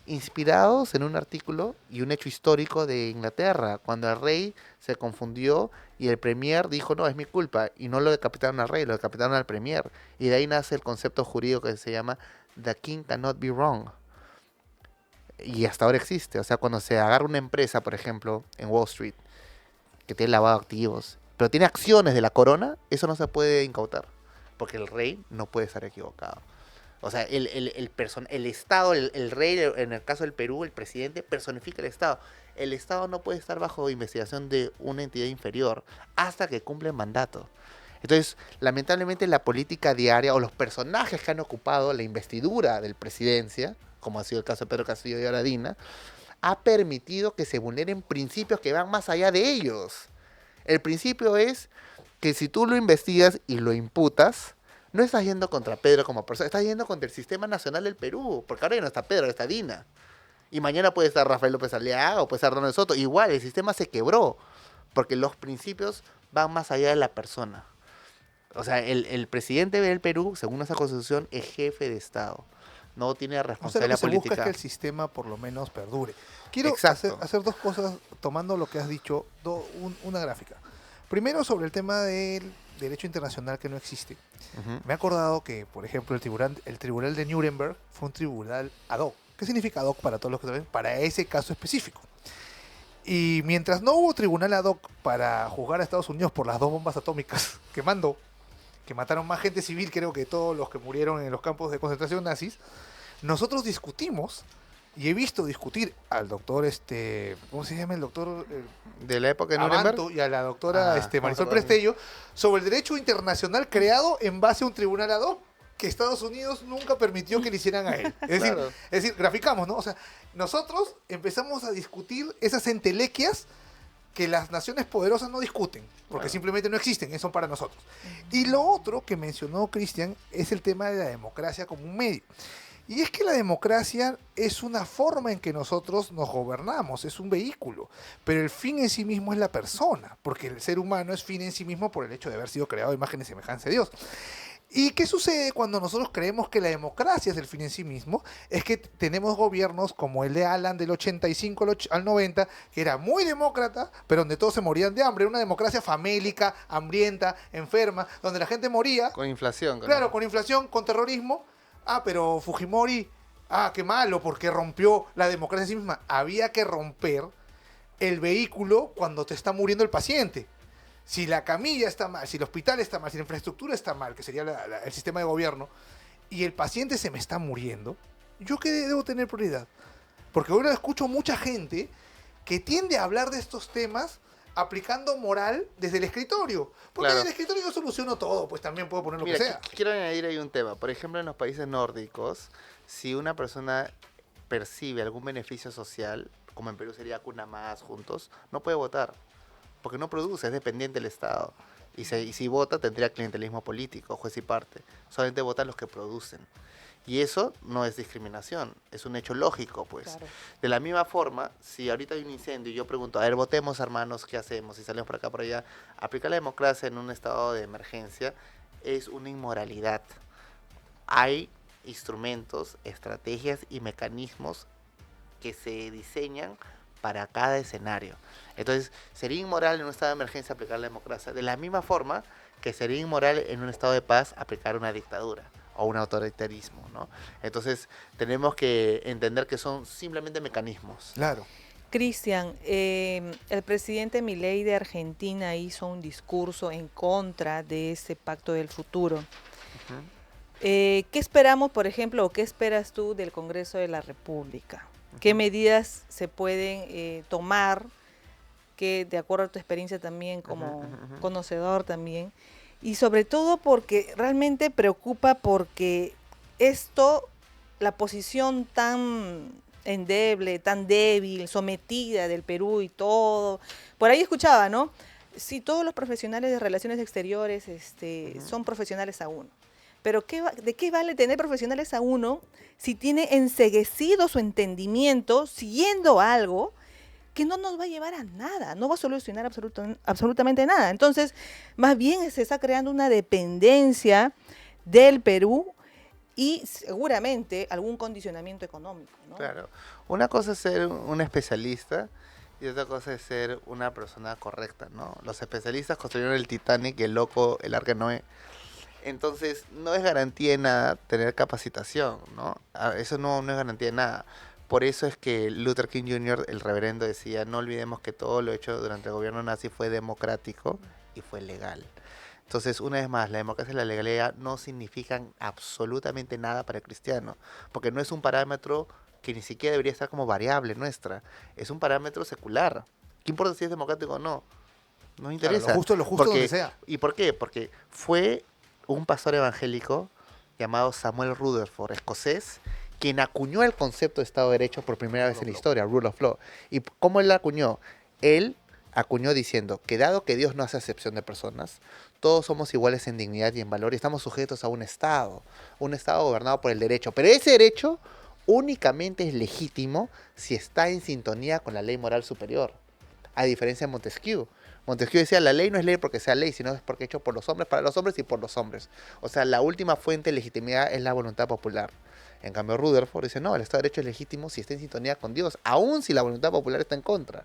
inspirados en un artículo y un hecho histórico de Inglaterra, cuando el rey se confundió y el premier dijo, no, es mi culpa, y no lo decapitaron al rey, lo decapitaron al premier. Y de ahí nace el concepto jurídico que se llama The King Cannot Be Wrong. Y hasta ahora existe. O sea, cuando se agarra una empresa, por ejemplo, en Wall Street, que tiene lavado de activos, pero tiene acciones de la corona, eso no se puede incautar, porque el rey no puede estar equivocado. O sea, el Estado, el rey, en el caso del Perú, el presidente, personifica el Estado. El Estado no puede estar bajo investigación de una entidad inferior hasta que cumple el mandato. Entonces, lamentablemente, la política diaria o los personajes que han ocupado la investidura del presidencia, como ha sido el caso de Pedro Castillo y Aradina, ha permitido que se vulneren principios que van más allá de ellos. El principio es que si tú lo investigas y lo imputas, no estás yendo contra Pedro como persona, estás yendo contra el sistema nacional del Perú, porque ahora ya no está Pedro, ahora está Dina. Y mañana puede estar Rafael López Aliaga o puede estar Ronald Soto. Igual, el sistema se quebró, porque los principios van más allá de la persona. O sea, el presidente del Perú, según nuestra constitución, es jefe de Estado. No tiene O sea, lo responsabilidad que se busca es política. que el sistema por lo menos perdure. Quiero Exacto. hacer dos cosas tomando lo que has dicho, una gráfica. Primero, sobre el tema del derecho internacional que no existe. Ujú. Me he acordado que, por ejemplo, el tribunal de Nuremberg fue un tribunal ad hoc. ¿Qué significa ad hoc para todos los que saben? Para ese caso específico. Y mientras no hubo tribunal ad hoc para juzgar a Estados Unidos por las 2 bombas atómicas que mataron más gente civil, creo que todos los que murieron en los campos de concentración nazis, nosotros discutimos, y he visto discutir al doctor, ¿cómo se llama el doctor? De la época de Abanto, Nuremberg. y a la doctora Marisol perdón. Prestello, sobre el derecho internacional creado en base a un tribunal ad hoc que Estados Unidos nunca permitió que le hicieran a él. Claro. Es decir, graficamos, ¿no? O sea, nosotros empezamos a discutir esas entelequias que las naciones poderosas no discuten, porque Claro. simplemente no existen, son para nosotros. Y lo otro que mencionó Cristian es el tema de la democracia como un medio. Y es que la democracia es una forma en que nosotros nos gobernamos, es un vehículo, pero el fin en sí mismo es la persona, porque el ser humano es fin en sí mismo por el hecho de haber sido creado a imagen y semejanza de Dios. ¿Y qué sucede cuando nosotros creemos que la democracia es el fin en sí mismo? Es que tenemos gobiernos como el de Alan del 85 al 90, que era muy demócrata, pero donde todos se morían de hambre. Una democracia famélica, hambrienta, enferma, donde la gente moría. Con inflación. Claro, con inflación, con terrorismo. Pero Fujimori, qué malo, porque rompió la democracia en sí misma. Había que romper el vehículo cuando te está muriendo el paciente. Si la camilla está mal, si el hospital está mal, si la infraestructura está mal, que sería el sistema de gobierno, y el paciente se me está muriendo, ¿yo qué debo tener prioridad? Porque ahora escucho mucha gente que tiende a hablar de estos temas aplicando moral desde el escritorio. Porque Claro. en el escritorio yo soluciono todo, pues también puedo poner lo Mira, que sea. quiero añadir ahí un tema. Por ejemplo, en los países nórdicos, si una persona percibe algún beneficio social, como en Perú sería Cuna Más, Juntos, no puede votar, porque no produce, es dependiente del Estado. Y si vota, tendría clientelismo político, juez y parte. Solamente votan los que producen. Y eso no es discriminación, es un hecho lógico, pues. Claro. De la misma forma, si ahorita hay un incendio y yo pregunto, a ver, votemos, hermanos, ¿qué hacemos? Si salimos por acá, por allá, aplicar la democracia en un estado de emergencia es una inmoralidad. Hay instrumentos, estrategias y mecanismos que se diseñan para cada escenario. Entonces, sería inmoral en un estado de emergencia aplicar la democracia, de la misma forma que sería inmoral en un estado de paz aplicar una dictadura o un autoritarismo, ¿no? Entonces, tenemos que entender que son simplemente mecanismos. Claro. Cristian, el presidente Milei de Argentina hizo un discurso en contra de ese pacto del futuro. Ujú. ¿Qué esperamos, por ejemplo, o qué esperas tú del Congreso de la República? ¿Qué medidas se pueden tomar, que de acuerdo a tu experiencia también como conocedor también? Y sobre todo porque realmente preocupa porque esto, la posición tan endeble, tan débil, sometida del Perú y todo. Por ahí escuchaba, ¿no? Sí, todos los profesionales de relaciones exteriores son profesionales a uno. Pero ¿de qué vale tener profesionales a uno si tiene enceguecido su entendimiento siguiendo algo que no nos va a llevar a nada, no va a solucionar absolutamente nada? Entonces, más bien se está creando una dependencia del Perú y seguramente algún condicionamiento económico, ¿no? Claro. Una cosa es ser un especialista y otra cosa es ser una persona correcta, ¿no? Los especialistas construyeron el Titanic y el loco el Arca de Noé. Entonces, no es garantía de nada tener capacitación, ¿no? Eso no es garantía de nada. Por eso es que Luther King Jr., el reverendo, decía, no olvidemos que todo lo hecho durante el gobierno nazi fue democrático y fue legal. Entonces, una vez más, la democracia y la legalidad no significan absolutamente nada para el cristiano, porque no es un parámetro que ni siquiera debería estar como variable nuestra, es un parámetro secular. ¿Qué importa si es democrático o no? No me interesa. Claro, lo justo donde sea. ¿Y por qué? Porque fue un pastor evangélico llamado Samuel Rutherford, escocés, quien acuñó el concepto de Estado de Derecho por primera vez en la historia, Rule of Law. ¿Y cómo él la acuñó? Él acuñó diciendo que dado que Dios no hace acepción de personas, todos somos iguales en dignidad y en valor y estamos sujetos a un Estado gobernado por el derecho. Pero ese derecho únicamente es legítimo si está en sintonía con la ley moral superior, a diferencia de Montesquieu. Montesquieu decía, la ley no es ley porque sea ley, sino es porque hecho por los hombres, para los hombres y por los hombres. O sea, la última fuente de legitimidad es la voluntad popular. En cambio, Rutherford dice, no, el Estado de Derecho es legítimo si está en sintonía con Dios, aun si la voluntad popular está en contra.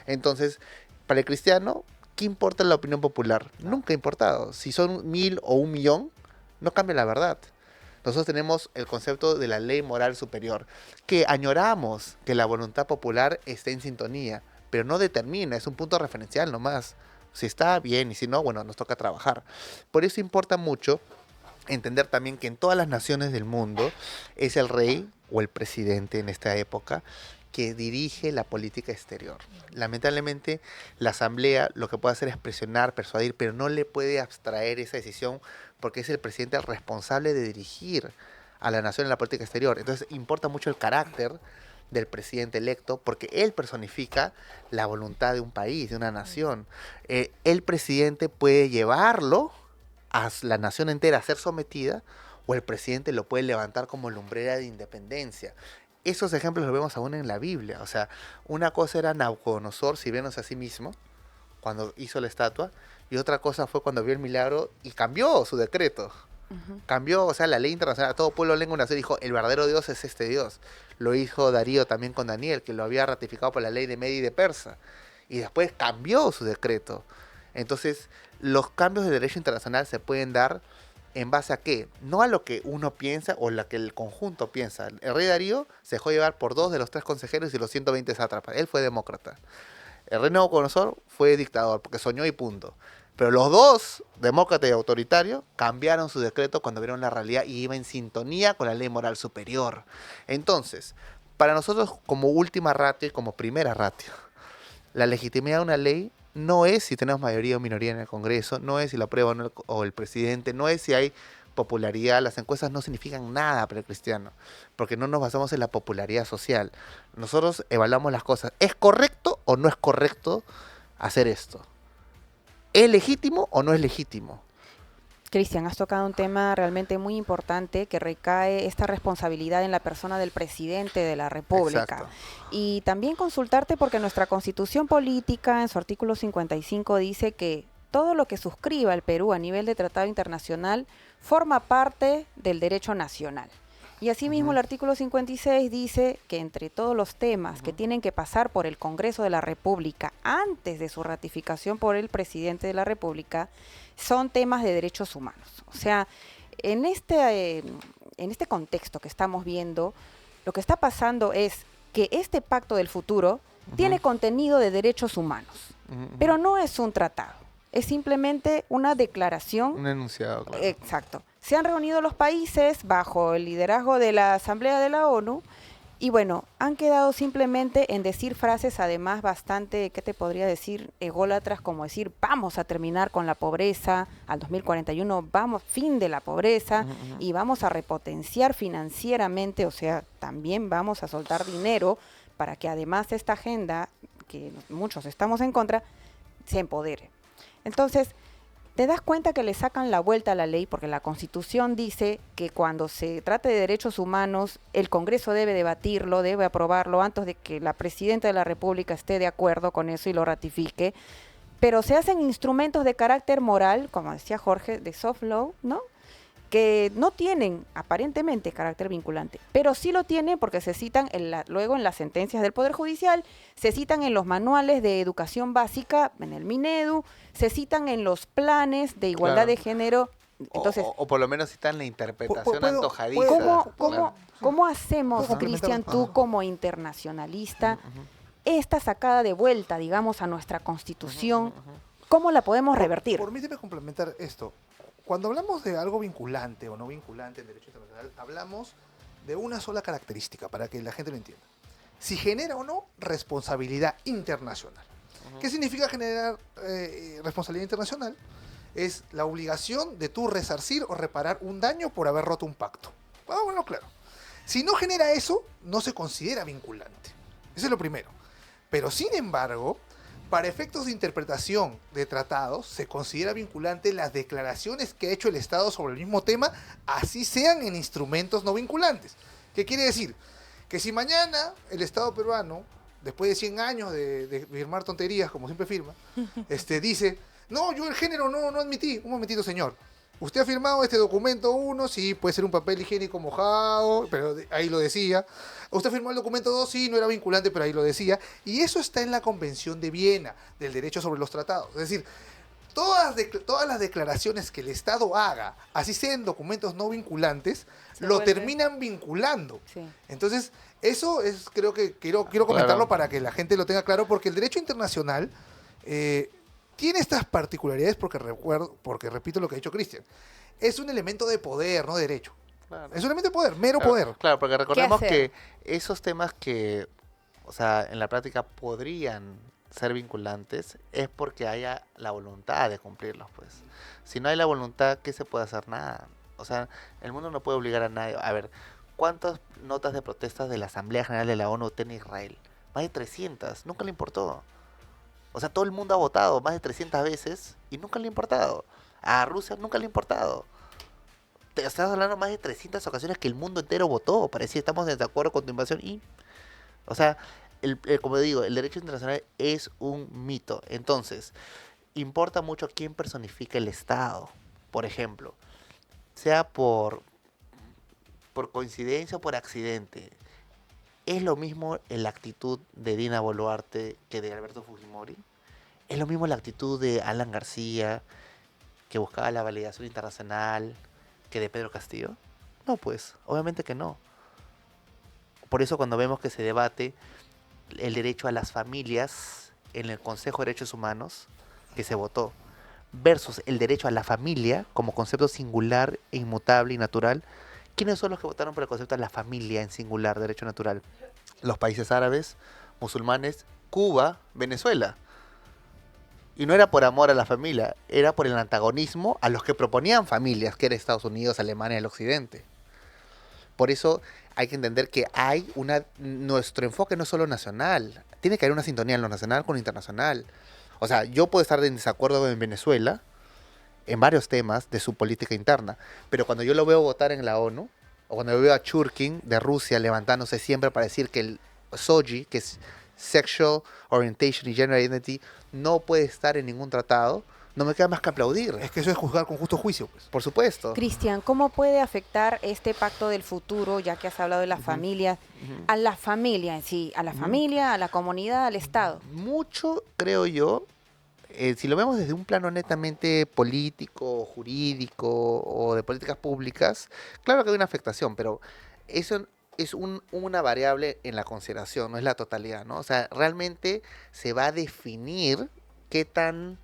Entonces, para el cristiano, ¿qué importa la opinión popular? Nunca ha importado. Si son 1000 o 1 millón, no cambia la verdad. Nosotros tenemos el concepto de la ley moral superior, que añoramos que la voluntad popular esté en sintonía, pero no determina, es un punto referencial nomás. Si está bien y si no, bueno, nos toca trabajar. Por eso importa mucho entender también que en todas las naciones del mundo es el rey o el presidente en esta época que dirige la política exterior. Lamentablemente, la asamblea lo que puede hacer es presionar, persuadir, pero no le puede abstraer esa decisión porque es el presidente el responsable de dirigir a la nación en la política exterior. Entonces, importa mucho el carácter del presidente electo porque él personifica la voluntad de un país, de una nación. El presidente puede llevarlo a la nación entera a ser sometida o el presidente lo puede levantar como lumbrera de independencia. Esos ejemplos los vemos aún en la Biblia. O sea, una cosa era Nabucodonosor sirviéndose a sí mismo cuando hizo la estatua y otra cosa fue cuando vio el milagro y cambió su decreto. Cambió, o sea, la ley internacional, a todo pueblo, lengua y nación dijo, el verdadero Dios es este Dios. Lo hizo Darío también con Daniel, que lo había ratificado por la ley de Media y de Persa. Y después cambió su decreto. Entonces, los cambios de derecho internacional se pueden dar en base a qué, no a lo que uno piensa o lo que el conjunto piensa. El rey Darío se dejó llevar por 2 de los 3 consejeros y los 120 sátrapas. Él fue demócrata. El rey Nabucodonosor fue dictador porque soñó y punto. Pero los 2, demócrata y autoritario, cambiaron su decreto cuando vieron la realidad y iba en sintonía con la ley moral superior. Entonces, para nosotros como última ratio y como primera ratio, la legitimidad de una ley no es si tenemos mayoría o minoría en el Congreso, no es si la aprueba o el presidente, no es si hay popularidad. Las encuestas no significan nada para el cristiano, porque no nos basamos en la popularidad social. Nosotros evaluamos las cosas. ¿Es correcto o no es correcto hacer esto? ¿Es legítimo o no es legítimo? Cristian, has tocado un tema realmente muy importante que recae esta responsabilidad en la persona del presidente de la República. Exacto. Y también consultarte porque nuestra Constitución Política, en su artículo 55, dice que todo lo que suscriba el Perú a nivel de tratado internacional forma parte del derecho nacional. Y asimismo el artículo 56 dice que entre todos los temas que tienen que pasar por el Congreso de la República antes de su ratificación por el presidente de la República, son temas de derechos humanos. O sea, en este contexto que estamos viendo, lo que está pasando es que este pacto del futuro tiene contenido de derechos humanos, pero no es un tratado, es simplemente una declaración. Un enunciado, claro. Exacto. Se han reunido los países bajo el liderazgo de la Asamblea de la ONU y bueno, han quedado simplemente en decir frases además bastante, ¿qué te podría decir? Ególatras, como decir, vamos a terminar con la pobreza, al 2041 vamos, fin de la pobreza, y vamos a repotenciar financieramente, o sea, también vamos a soltar dinero para que además esta agenda, que muchos estamos en contra, se empodere. Entonces, te das cuenta que le sacan la vuelta a la ley porque la Constitución dice que cuando se trate de derechos humanos, el Congreso debe debatirlo, debe aprobarlo antes de que la Presidenta de la República esté de acuerdo con eso y lo ratifique. Pero se hacen instrumentos de carácter moral, como decía Jorge, de soft law, ¿no? Que no tienen aparentemente carácter vinculante, pero sí lo tienen porque se citan luego en las sentencias del Poder Judicial, se citan en los manuales de educación básica, en el Minedu, se citan en los planes de igualdad de género. Entonces, o por lo menos citan la interpretación ¿puedo- antojadiza. ¿Cómo hacemos, ¿Puedo Cristian, complementar? tú como internacionalista, esta sacada de vuelta, digamos, a nuestra Constitución, cómo la podemos revertir? Permíteme complementar esto. Cuando hablamos de algo vinculante o no vinculante en derecho internacional, hablamos de una sola característica para que la gente lo entienda. Si genera o no responsabilidad internacional. ¿Qué significa generar responsabilidad internacional? Es la obligación de tú resarcir o reparar un daño por haber roto un pacto. Bueno, claro. Si no genera eso, no se considera vinculante. Eso es lo primero. Pero sin embargo, para efectos de interpretación de tratados, se considera vinculante las declaraciones que ha hecho el Estado sobre el mismo tema, así sean en instrumentos no vinculantes. ¿Qué quiere decir? Que si mañana el Estado peruano, después de 100 años de firmar tonterías, como siempre firma, dice, no, yo el género no admití. Un momentito, señor. Usted ha firmado este documento 1, sí, puede ser un papel higiénico mojado, pero ahí lo decía. Usted firmó el documento 2, sí, no era vinculante, pero ahí lo decía. Y eso está en la Convención de Viena, del derecho sobre los tratados. Es decir, todas las declaraciones que el Estado haga, así sean documentos no vinculantes, lo terminan vinculando. Sí. Entonces, eso es, creo que quiero comentarlo para que la gente lo tenga claro, porque el derecho internacional tiene estas particularidades porque repito lo que ha dicho Cristian, es un elemento de poder, no de derecho. Claro. Es un elemento de poder, mero poder. Claro, porque recordemos hacer? que esos temas que, o sea, en la práctica podrían ser vinculantes es porque haya la voluntad de cumplirlos, pues. Si no hay la voluntad, ¿qué se puede hacer? Nada. O sea, el mundo no puede obligar a nadie. A ver, ¿cuántas notas de protestas de la Asamblea General de la ONU tiene Israel? Más de 300. Nunca le importó. O sea, todo el mundo ha votado más de 300 veces y nunca le ha importado. A Rusia nunca le ha importado. Te estás hablando más de 300 ocasiones que el mundo entero votó para decir estamos en desacuerdo con tu invasión y... O sea, como digo, el derecho internacional es un mito. Entonces, importa mucho quién personifica el Estado, por ejemplo. Sea por coincidencia o por accidente. ¿Es lo mismo la actitud de Dina Boluarte que de Alberto Fujimori? ¿Es lo mismo la actitud de Alan García, que buscaba la validación internacional, que de Pedro Castillo? No, pues, obviamente que no. Por eso cuando vemos que se debate el derecho a las familias en el Consejo de Derechos Humanos, que se votó, versus el derecho a la familia como concepto singular, e inmutable y natural, ¿quiénes son los que votaron por el concepto de la familia en singular, derecho natural? Los países árabes, musulmanes, Cuba, Venezuela. Y no era por amor a la familia, era por el antagonismo a los que proponían familias, que era Estados Unidos, Alemania y el Occidente. Por eso hay que entender que nuestro enfoque no es solo nacional, tiene que haber una sintonía en lo nacional con lo internacional. O sea, yo puedo estar en desacuerdo en Venezuela en varios temas de su política interna, pero cuando yo lo veo votar en la ONU, o cuando yo veo a Churkin de Rusia levantándose siempre para decir que el SOGI, que es Sexual Orientation y Gender Identity, no puede estar en ningún tratado, no me queda más que aplaudir. Es que eso es juzgar con justo juicio, pues. Por supuesto. Cristian, ¿cómo puede afectar este pacto del futuro, ya que has hablado de la familia, a la familia en sí, a la familia, a la comunidad, al Estado? Mucho, creo yo, si lo vemos desde un plano netamente político, jurídico o de políticas públicas, claro que hay una afectación, pero eso es una variable en la consideración, no es la totalidad, ¿no? O sea, realmente se va a definir qué tan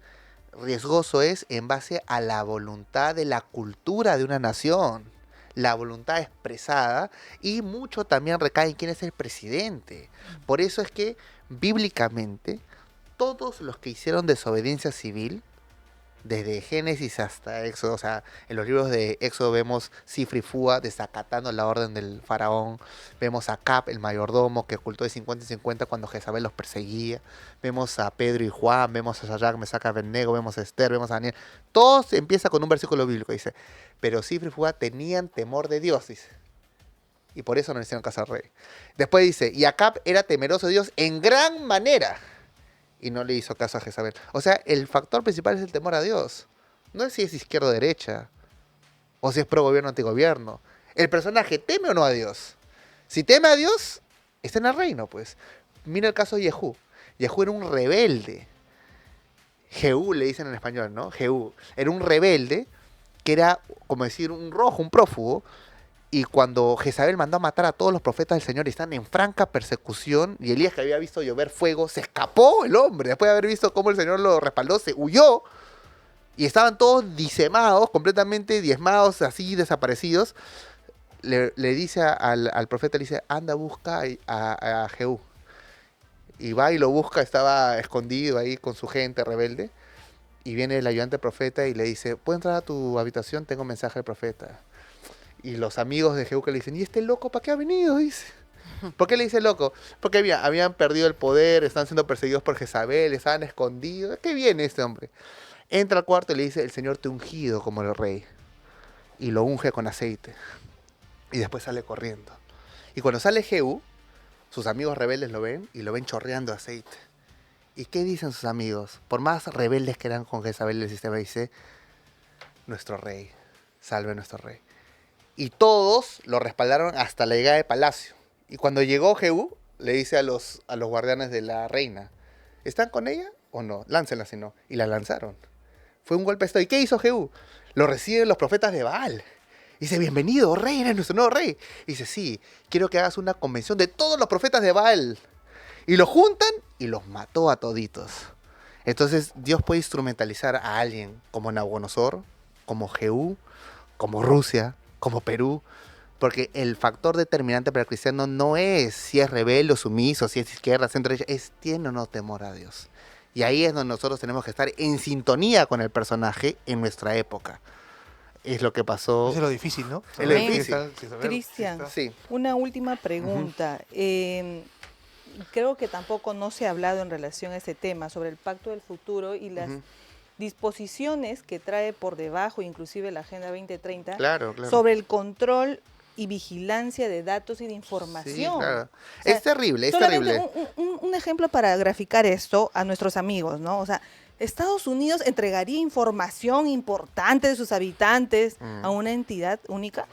riesgoso es en base a la voluntad de la cultura de una nación, la voluntad expresada, y mucho también recae en quién es el presidente. Por eso es que bíblicamente todos los que hicieron desobediencia civil, desde Génesis hasta Éxodo, o sea, en los libros de Éxodo vemos Cifra y Fúa desacatando la orden del faraón, vemos a Cap, el mayordomo, que ocultó de 50 y 50 cuando Jezabel los perseguía, vemos a Pedro y Juan, vemos a Sadrach, Mesach, Abednego, vemos a Esther, vemos a Daniel. Todo empieza con un versículo bíblico, dice, pero Cifra y Fúa tenían temor de Dios, dice, y por eso no le hicieron caso al rey. Después dice, y Acab era temeroso de Dios en gran manera, y no le hizo caso a Jezabel. O sea, el factor principal es el temor a Dios. No es si es izquierda o derecha, o si es pro gobierno o antigobierno. El personaje teme o no a Dios. Si teme a Dios, está en el reino, pues. Mira el caso de Jehú. Jehú era un rebelde. Jehú le dicen en español, ¿no? Jehú. Era un rebelde que era, como decir, un rojo, un prófugo. Y cuando Jezabel mandó a matar a todos los profetas del Señor y están en franca persecución, y Elías, que había visto llover fuego, se escapó el hombre. Después de haber visto cómo el Señor lo respaldó, se huyó. Y estaban todos disemados, completamente diezmados, así desaparecidos. Le dice al profeta, le dice, anda, busca a Jehú. Y va y lo busca, estaba escondido ahí con su gente rebelde. Y viene el ayudante profeta y le dice, ¿puedo entrar a tu habitación? Tengo un mensaje del profeta. Y los amigos de Jehú que le dicen, ¿y este loco para qué ha venido? Dice. ¿Por qué le dice loco? Porque habían perdido el poder, están siendo perseguidos por Jezabel, estaban escondidos. ¿Qué viene este hombre? Entra al cuarto y le dice, el Señor te ha ungido como el rey. Y lo unge con aceite. Y después sale corriendo. Y cuando sale Jehú, sus amigos rebeldes lo ven y lo ven chorreando aceite. ¿Y qué dicen sus amigos? Por más rebeldes que eran con Jezabel, el sistema dice, nuestro rey, salve nuestro rey. Y todos lo respaldaron hasta la llegada de palacio. Y cuando llegó Jehú, le dice a los guardianes de la reina, ¿están con ella o no? Láncenla si no. Y la lanzaron. Fue un golpe de estado. ¿Y qué hizo Jehú? Lo reciben los profetas de Baal. Y dice, bienvenido, rey, eres nuestro nuevo rey. Y dice, sí, quiero que hagas una convención de todos los profetas de Baal. Y los juntan y los mató a toditos. Entonces Dios puede instrumentalizar a alguien como Nabucodonosor, como Jehú, como Rusia, como Perú, porque el factor determinante para el cristiano no es si es rebelde o sumiso, si es izquierda, centro, derecha, es tiene o no temor a Dios. Y ahí es donde nosotros tenemos que estar en sintonía con el personaje en nuestra época. Es lo que pasó. Eso es lo difícil, ¿no? Es lo difícil. Cristian, Sí. una última pregunta. Creo que tampoco no se ha hablado en relación a ese tema sobre el pacto del futuro y las disposiciones que trae por debajo, inclusive la Agenda 2030, Claro. sobre el control y vigilancia de datos y de información. Sí, claro. O sea, Es terrible, es solamente terrible. un ejemplo para graficar esto a nuestros amigos, ¿no? O sea, Estados Unidos entregaría información importante de sus habitantes a una entidad única.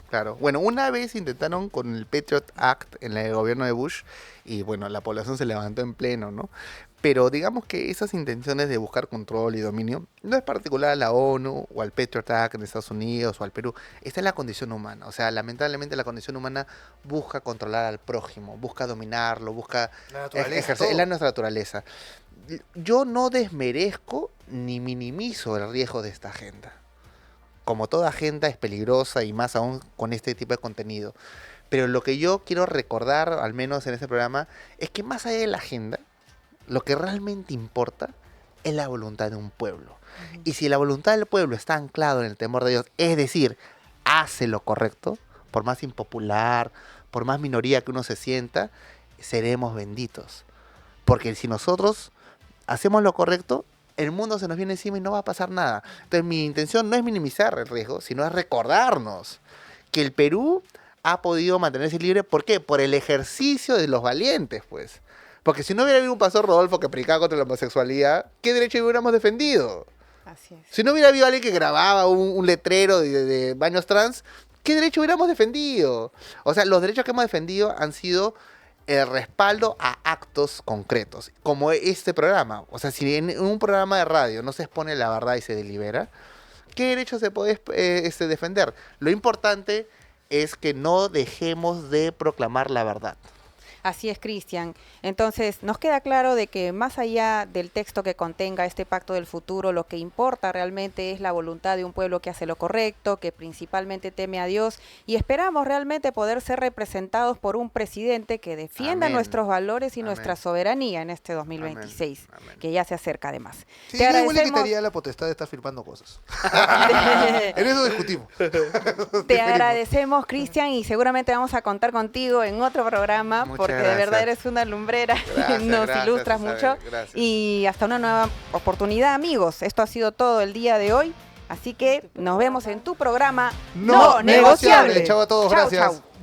Claro. Bueno, una vez intentaron con el Patriot Act en el gobierno de Bush y bueno, la población se levantó en pleno, ¿no? Pero digamos que esas intenciones de buscar control y dominio no es particular a la ONU o al Patriot Act en Estados Unidos o al Perú. Está en la condición humana. O sea, lamentablemente la condición humana busca controlar al prójimo, busca dominarlo, busca ejercer. Es nuestra naturaleza. Yo no desmerezco ni minimizo el riesgo de esta agenda. Como toda agenda es peligrosa y más aún con este tipo de contenido. Pero lo que yo quiero recordar, al menos en este programa, es que más allá de la agenda, lo que realmente importa es la voluntad de un pueblo. Y si la voluntad del pueblo está anclado en el temor de Dios, es decir, hace lo correcto, por más impopular, por más minoría que uno se sienta, seremos benditos. Porque si nosotros hacemos lo correcto, el mundo se nos viene encima y no va a pasar nada. Entonces mi intención no es minimizar el riesgo, sino es recordarnos que el Perú ha podido mantenerse libre. ¿Por qué? Por el ejercicio de los valientes, pues. Porque si no hubiera habido un pastor Rodolfo que predicaba contra la homosexualidad, ¿qué derecho hubiéramos defendido? Así es. Si no hubiera habido alguien que grababa un letrero de baños trans, ¿qué derecho hubiéramos defendido? O sea, los derechos que hemos defendido han sido el respaldo a actos concretos, como este programa. O sea, si en un programa de radio no se expone la verdad y se delibera, ¿qué derecho se puede defender? Lo importante es que no dejemos de proclamar la verdad. Así es, Cristian. Entonces, nos queda claro de que más allá del texto que contenga este pacto del futuro, lo que importa realmente es la voluntad de un pueblo que hace lo correcto, que principalmente teme a Dios, y esperamos realmente poder ser representados por un presidente que defienda nuestros valores y nuestra soberanía en este 2026, que ya se acerca además. Sí, yo igual le quitaría la potestad de estar firmando cosas. En eso discutimos. Te agradecemos, Cristian, y seguramente vamos a contar contigo en otro programa, porque de verdad eres una lumbrera, nos ilustras mucho. Y hasta una nueva oportunidad, amigos. Esto ha sido todo el día de hoy, así que nos vemos en tu programa No Negociable. Chao a todos, gracias. Chau.